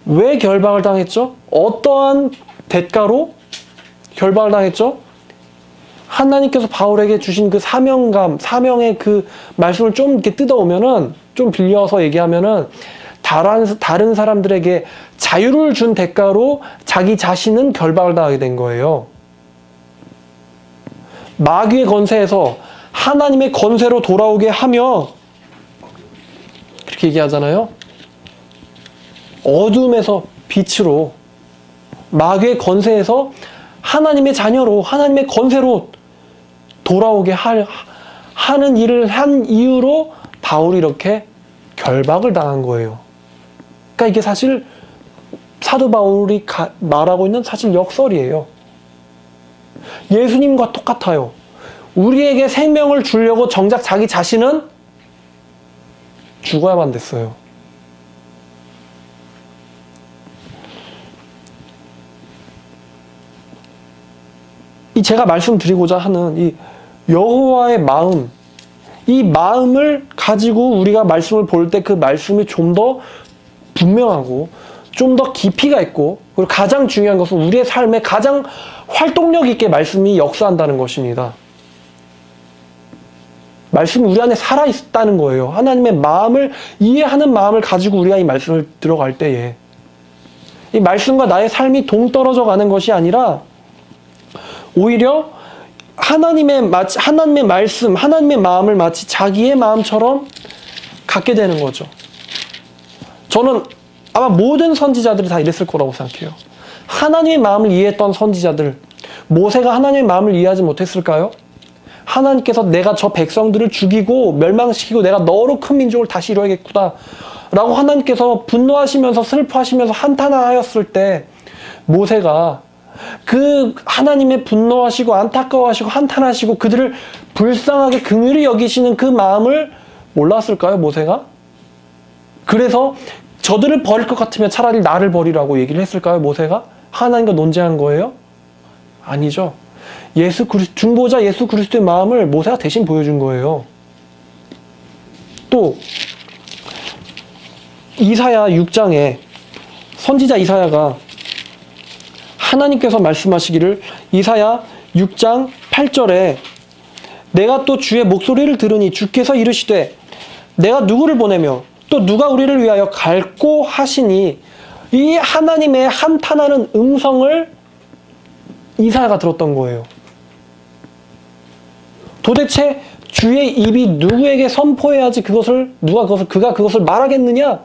왜 결박을 당했죠? 어떠한 대가로 결박을 당했죠? 하나님께서 바울에게 주신 그 사명감, 사명의 그 말씀을 좀 이렇게 뜯어오면은, 좀 빌려서 얘기하면은, 다른 사람들에게 자유를 준 대가로 자기 자신은 결박을 당하게 된 거예요. 마귀의 권세에서 하나님의 권세로 돌아오게 하며, 그렇게 얘기하잖아요. 어둠에서 빛으로, 마귀의 권세에서 하나님의 자녀로, 하나님의 권세로 돌아오게 하는 일을 한 이유로 바울이 이렇게 결박을 당한 거예요. 그러니까 이게 사실 사도 바울이 말하고 있는 사실 역설이에요. 예수님과 똑같아요. 우리에게 생명을 주려고 정작 자기 자신은 죽어야만 됐어요. 이 제가 말씀드리고자 하는 이 여호와의 마음, 이 마음을 가지고 우리가 말씀을 볼 때 그 말씀이 좀 더 분명하고 좀 더 깊이가 있고, 그리고 가장 중요한 것은 우리의 삶에 가장 활동력 있게 말씀이 역사한다는 것입니다. 말씀이 우리 안에 살아있다는 거예요. 하나님의 마음을 이해하는 마음을 가지고 우리가 이 말씀을 들어갈 때에 이 말씀과 나의 삶이 동떨어져 가는 것이 아니라 오히려 하나님의 말씀, 하나님의 마음을 마치 자기의 마음처럼 갖게 되는 거죠. 저는 아마 모든 선지자들이 다 이랬을 거라고 생각해요. 하나님의 마음을 이해했던 선지자들, 모세가 하나님의 마음을 이해하지 못했을까요? 하나님께서 내가 저 백성들을 죽이고 멸망시키고 내가 너로 큰 민족을 다시 이루어야겠구나 라고 하나님께서 분노하시면서 슬퍼하시면서 한탄하였을 때 모세가 그 하나님의 분노하시고 안타까워하시고 한탄하시고 그들을 불쌍하게 긍휼히 여기시는 그 마음을 몰랐을까요, 모세가? 그래서 저들을 버릴 것 같으면 차라리 나를 버리라고 얘기를 했을까요, 모세가? 하나님과 논쟁한 거예요? 아니죠. 중보자 예수 그리스도의 마음을 모세가 대신 보여준 거예요. 또 이사야 6장에 선지자 이사야가 하나님께서 말씀하시기를 이사야 6장 8절에 내가 또 주의 목소리를 들으니 주께서 이르시되 내가 누구를 보내며 또 누가 우리를 위하여 갈꼬 하시니 이 하나님의 한탄하는 음성을 이사야가 들었던 거예요. 도대체 주의 입이 누구에게 선포해야지 그가 그것을 말하겠느냐?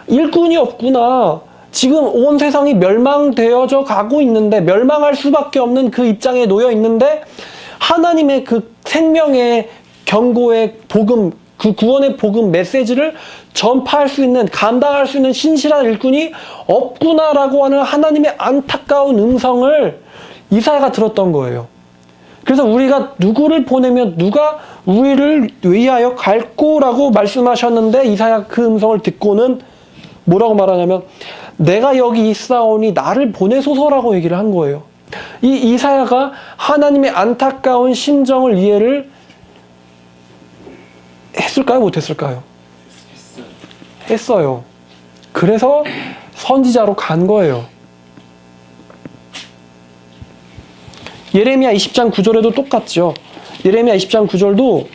일꾼이 없구나. 지금 온 세상이 멸망되어져 가고 있는데, 멸망할 수밖에 없는 그 입장에 놓여 있는데, 하나님의 그 생명의 경고의 복음, 그 구원의 복음 메시지를 전파할 수 있는, 감당할 수 있는 신실한 일꾼이 없구나라고 하는 하나님의 안타까운 음성을 이사야가 들었던 거예요. 그래서 우리가 누구를 보내면 누가 우리를 위하여 갈꼬라고 말씀하셨는데 이사야 그 음성을 듣고는 뭐라고 말하냐면 내가 여기 있사오니 나를 보내소서라고 얘기를 한 거예요. 이 이사야가 하나님의 안타까운 심정을 이해를 했을까요? 못했을까요? 했어요. 그래서 선지자로 간 거예요. 예레미야 20장 9절에도 똑같죠. 예레미야 20장 9절도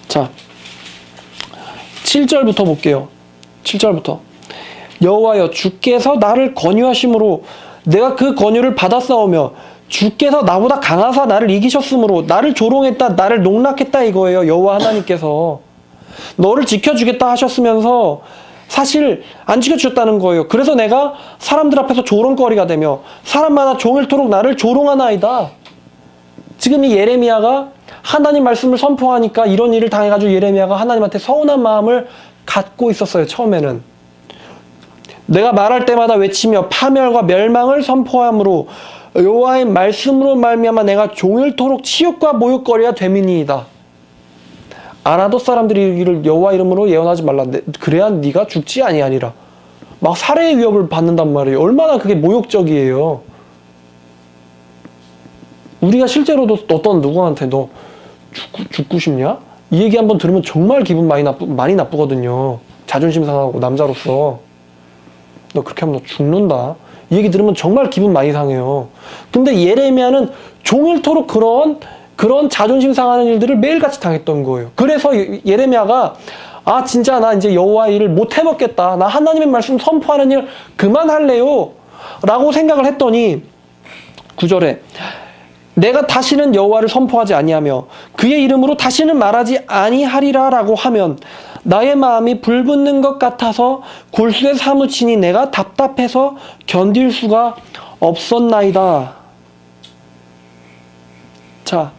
자 7절부터 볼게요. 7절부터 여호와여 주께서 나를 권유하심으로 내가 그 권유를 받았사오며 주께서 나보다 강하사 나를 이기셨으므로 나를 조롱했다 나를 농락했다 이거예요. 여호와 하나님께서 너를 지켜주겠다 하셨으면서 사실 안 지켜주셨다는 거예요. 그래서 내가 사람들 앞에서 조롱거리가 되며 사람마다 종일토록 나를 조롱하나이다. 지금 이 예레미야가 하나님 말씀을 선포하니까 이런 일을 당해가지고 예레미야가 하나님한테 서운한 마음을 갖고 있었어요. 처음에는 내가 말할 때마다 외치며 파멸과 멸망을 선포함으로 여호와의 말씀으로 말미암아 내가 종일토록 치욕과 모욕거리가 됨이니이다. 아나돗 사람들이 이르기를 여호와 이름으로 예언하지 말라. 그래야 네가 죽지 아니하니라. 막 살해의 위협을 받는단 말이에요. 얼마나 그게 모욕적이에요. 우리가 실제로도 어떤 누구한테 너 죽고 싶냐? 이 얘기 한번 들으면 정말 기분 많이 나쁘거든요. 자존심 상하고 남자로서 너 그렇게 하면 너 죽는다. 이 얘기 들으면 정말 기분 많이 상해요. 근데 예레미야는 종일토록 그런 자존심 상하는 일들을 매일같이 당했던 거예요. 그래서 예레미야가 아 진짜 나 이제 여호와의 일을 못 해먹겠다. 나 하나님의 말씀 선포하는 일 그만할래요. 라고 생각을 했더니 9절에 내가 다시는 여호와를 선포하지 아니하며 그의 이름으로 다시는 말하지 아니하리라 라고 하면 나의 마음이 불붙는 것 같아서 골수에 사무치니 내가 답답해서 견딜 수가 없었나이다. 자,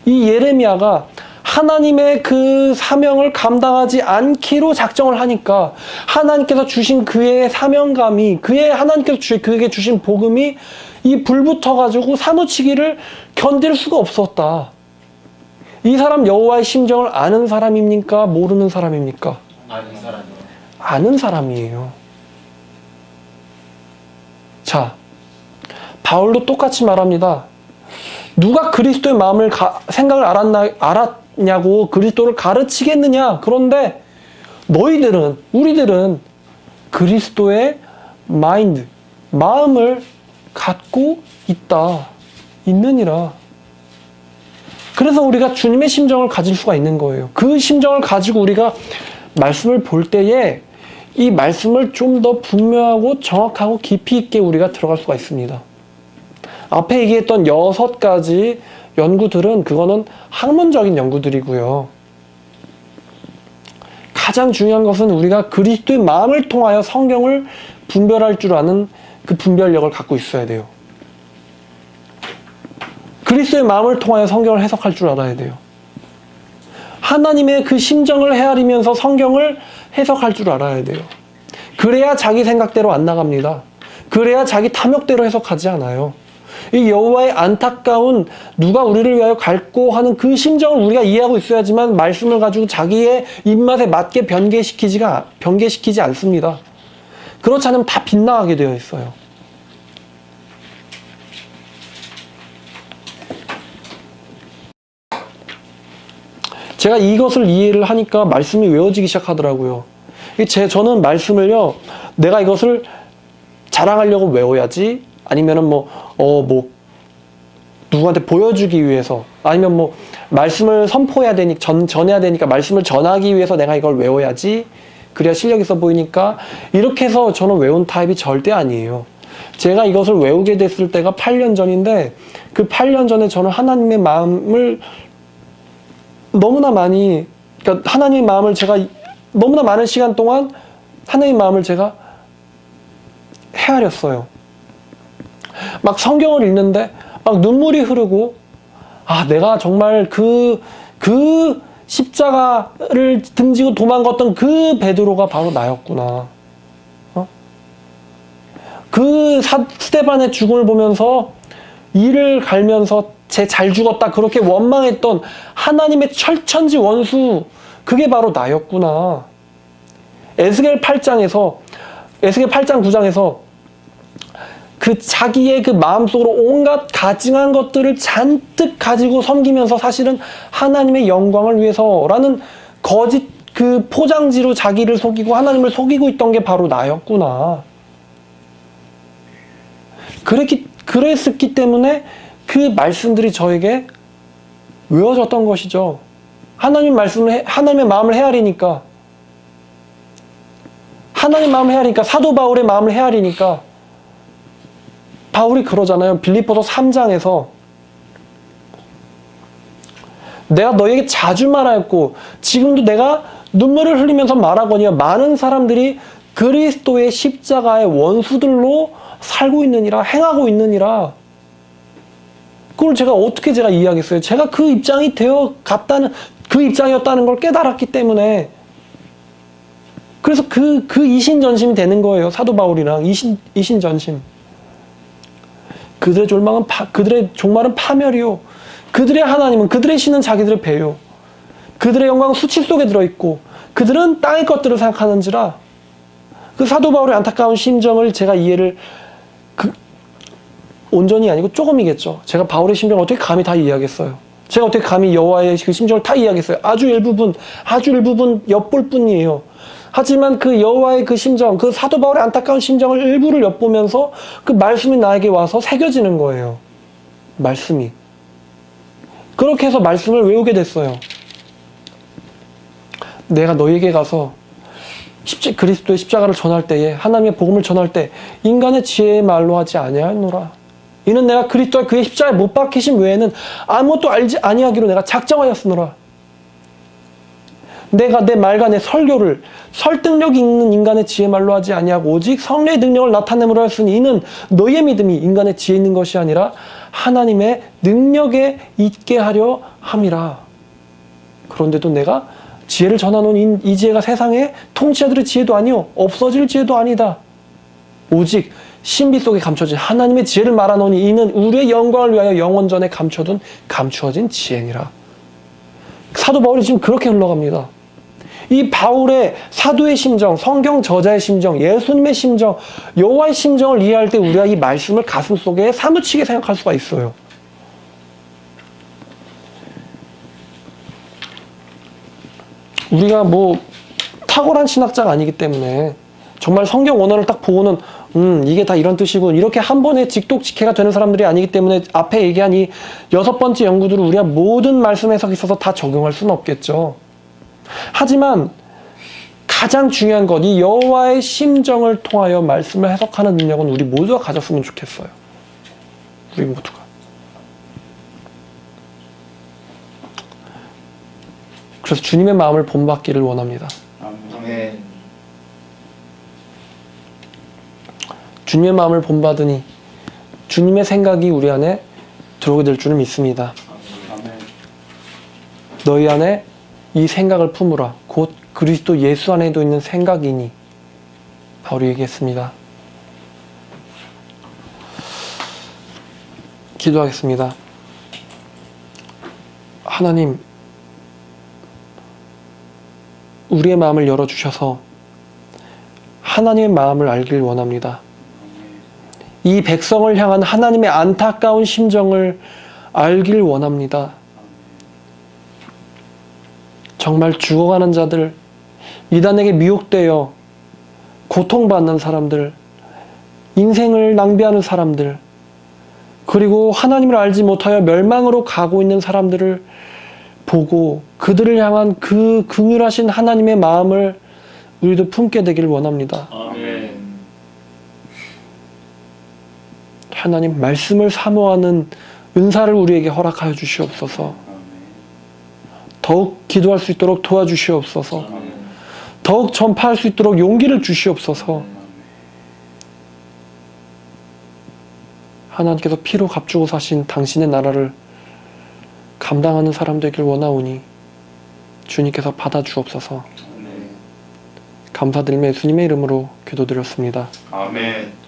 이 예레미야가 하나님의 그 사명을 감당하지 않기로 작정을 하니까 하나님께서 주신 그의 사명감이 하나님께서 그에게 주신 복음이 이 불붙어가지고 사무치기를 견딜 수가 없었다. 이 사람 여호와의 심정을 아는 사람입니까? 모르는 사람입니까? 아는 사람이요. 아는 사람이에요. 자, 바울도 똑같이 말합니다. 누가 그리스도의 마음을 생각을 알았냐고 그리스도를 가르치겠느냐? 그런데 우리들은 그리스도의 마음을 갖고 있느니라. 그래서 우리가 주님의 심정을 가질 수가 있는 거예요. 그 심정을 가지고 우리가 말씀을 볼 때에 이 말씀을 좀 더 분명하고 정확하고 깊이 있게 우리가 들어갈 수가 있습니다. 앞에 얘기했던 6가지 연구들은 그거는 학문적인 연구들이고요. 가장 중요한 것은 우리가 그리스도의 마음을 통하여 성경을 분별할 줄 아는 그 분별력을 갖고 있어야 돼요. 그리스도의 마음을 통하여 성경을 해석할 줄 알아야 돼요. 하나님의 그 심정을 헤아리면서 성경을 해석할 줄 알아야 돼요. 그래야 자기 생각대로 안 나갑니다. 그래야 자기 탐욕대로 해석하지 않아요. 이 여호와의 안타까운 누가 우리를 위하여 갈고 하는 그 심정을 우리가 이해하고 있어야지만 말씀을 가지고 자기의 입맛에 맞게 변개시키지 않습니다. 그렇지 않으면 다 빗나가게 되어 있어요. 제가 이것을 이해를 하니까 말씀이 외워지기 시작하더라고요. 저는 말씀을요, 내가 이것을 자랑하려고 외워야지, 아니면은 누구한테 보여주기 위해서, 아니면 말씀을 선포해야 전해야 되니까 말씀을 전하기 위해서 내가 이걸 외워야지, 그래야 실력 있어 보이니까, 이렇게 해서 저는 외운 타입이 절대 아니에요. 제가 이것을 외우게 됐을 때가 8년 전인데, 그 8년 전에 저는 하나님의 마음을 너무나 많이, 그러니까 하나님의 마음을 제가 너무나 많은 시간 동안 하나님의 마음을 제가 헤아렸어요. 막 성경을 읽는데 막 눈물이 흐르고, 아, 내가 정말 그 십자가를 등지고 도망갔던 그 베드로가 바로 나였구나. 그 스데반의 죽음을 보면서 이를 갈면서 쟤 잘 죽었다 그렇게 원망했던 하나님의 철천지 원수, 그게 바로 나였구나. 에스겔 8장 9장에서 그 자기의 그 마음속으로 온갖 가증한 것들을 잔뜩 가지고 섬기면서 사실은 하나님의 영광을 위해서라는 거짓 그 포장지로 자기를 속이고 하나님을 속이고 있던 게 바로 나였구나. 그랬기 때문에 그 말씀들이 저에게 외워졌던 것이죠. 하나님의 마음을 헤아리니까, 사도 바울의 마음을 헤아리니까, 바울이 그러잖아요. 빌립보서 3장에서 내가 너에게 자주 말하였고 지금도 내가 눈물을 흘리면서 말하거니와 많은 사람들이 그리스도의 십자가의 원수들로 살고 있느니라, 행하고 있느니라. 그걸 제가 어떻게 이해하겠어요? 제가 그 입장이 그 입장이었다는 걸 깨달았기 때문에. 그래서 그 이신전심이 되는 거예요. 사도 바울이랑 이신전심. 그들의 종말은 파멸이요. 그들의 하나님은, 그들의 신은 자기들의 배요. 그들의 영광은 수치 속에 들어있고 그들은 땅의 것들을 생각하는지라. 그 사도 바울의 안타까운 심정을 제가 이해를 온전히 아니고 조금이겠죠. 제가 바울의 심정을 어떻게 감히 다 이해하겠어요. 제가 어떻게 감히 여호와의 그 심정을 다 이해하겠어요. 아주 일부분 엿볼 뿐이에요. 하지만 그 여호와의 그 심정, 그 사도 바울의 안타까운 심정을 일부를 엿보면서 그 말씀이 나에게 와서 새겨지는 거예요. 말씀이. 그렇게 해서 말씀을 외우게 됐어요. 내가 너에게 가서 그리스도의 십자가를 전할 때에, 하나님의 복음을 전할 때 인간의 지혜의 말로 하지 아니하노라. 이는 내가 그리스도와 그의 십자가에 못 박히심 외에는 아무것도 알지 아니하기로 내가 작정하였으노라. 내가 내 말과 내 설교를 설득력 있는 인간의 지혜 말로 하지 아니하고 오직 성령의 능력을 나타내므로 하였으니 이는 너희의 믿음이 인간의 지혜에 있는 것이 아니라 하나님의 능력에 있게 하려 함이라. 그런데도 내가 지혜를 전하노니 이 지혜가 세상의 통치자들의 지혜도 아니요 없어질 지혜도 아니다. 오직 신비 속에 감춰진 하나님의 지혜를 말하노니 이는 우리의 영광을 위하여 영원전에 감추어진 지혜니라. 사도 바울이 지금 그렇게 흘러갑니다. 이 바울의 사도의 심정, 성경 저자의 심정, 예수님의 심정, 여호와의 심정을 이해할 때 우리가 이 말씀을 가슴속에 사무치게 생각할 수가 있어요. 우리가 뭐 탁월한 신학자가 아니기 때문에 정말 성경 원어를 딱 보고는 이게 다 이런 뜻이고 이렇게 한 번에 직독직해가 되는 사람들이 아니기 때문에 앞에 얘기한 이 6번째 연구들을 우리가 모든 말씀 해석에 있어서 다 적용할 수는 없겠죠. 하지만 가장 중요한 것, 이 여호와의 심정을 통하여 말씀을 해석하는 능력은 우리 모두가 가졌으면 좋겠어요. 우리 모두가. 그래서 주님의 마음을 본받기를 원합니다. 아멘. 주님의 마음을 본받으니 주님의 생각이 우리 안에 들어오게 될 줄을 믿습니다. 아멘. 너희 안에 이 생각을 품으라. 곧 그리스도 예수 안에도 있는 생각이니. 바울이 얘기했습니다. 기도하겠습니다. 하나님, 우리의 마음을 열어주셔서 하나님의 마음을 알길 원합니다. 이 백성을 향한 하나님의 안타까운 심정을 알길 원합니다. 정말 죽어가는 자들, 이단에게 미혹되어 고통받는 사람들, 인생을 낭비하는 사람들, 그리고 하나님을 알지 못하여 멸망으로 가고 있는 사람들을 보고 그들을 향한 그 긍휼하신 하나님의 마음을 우리도 품게 되길 원합니다. 아멘. 하나님, 말씀을 사모하는 은사를 우리에게 허락하여 주시옵소서. 더욱 기도할 수 있도록 도와주시옵소서. 더욱 전파할 수 있도록 용기를 주시옵소서. 하나님께서 피로 값주고 사신 당신의 나라를 감당하는 사람 되길 원하오니 주님께서 받아주옵소서. 감사드리며 예수님의 이름으로 기도드렸습니다. 아멘.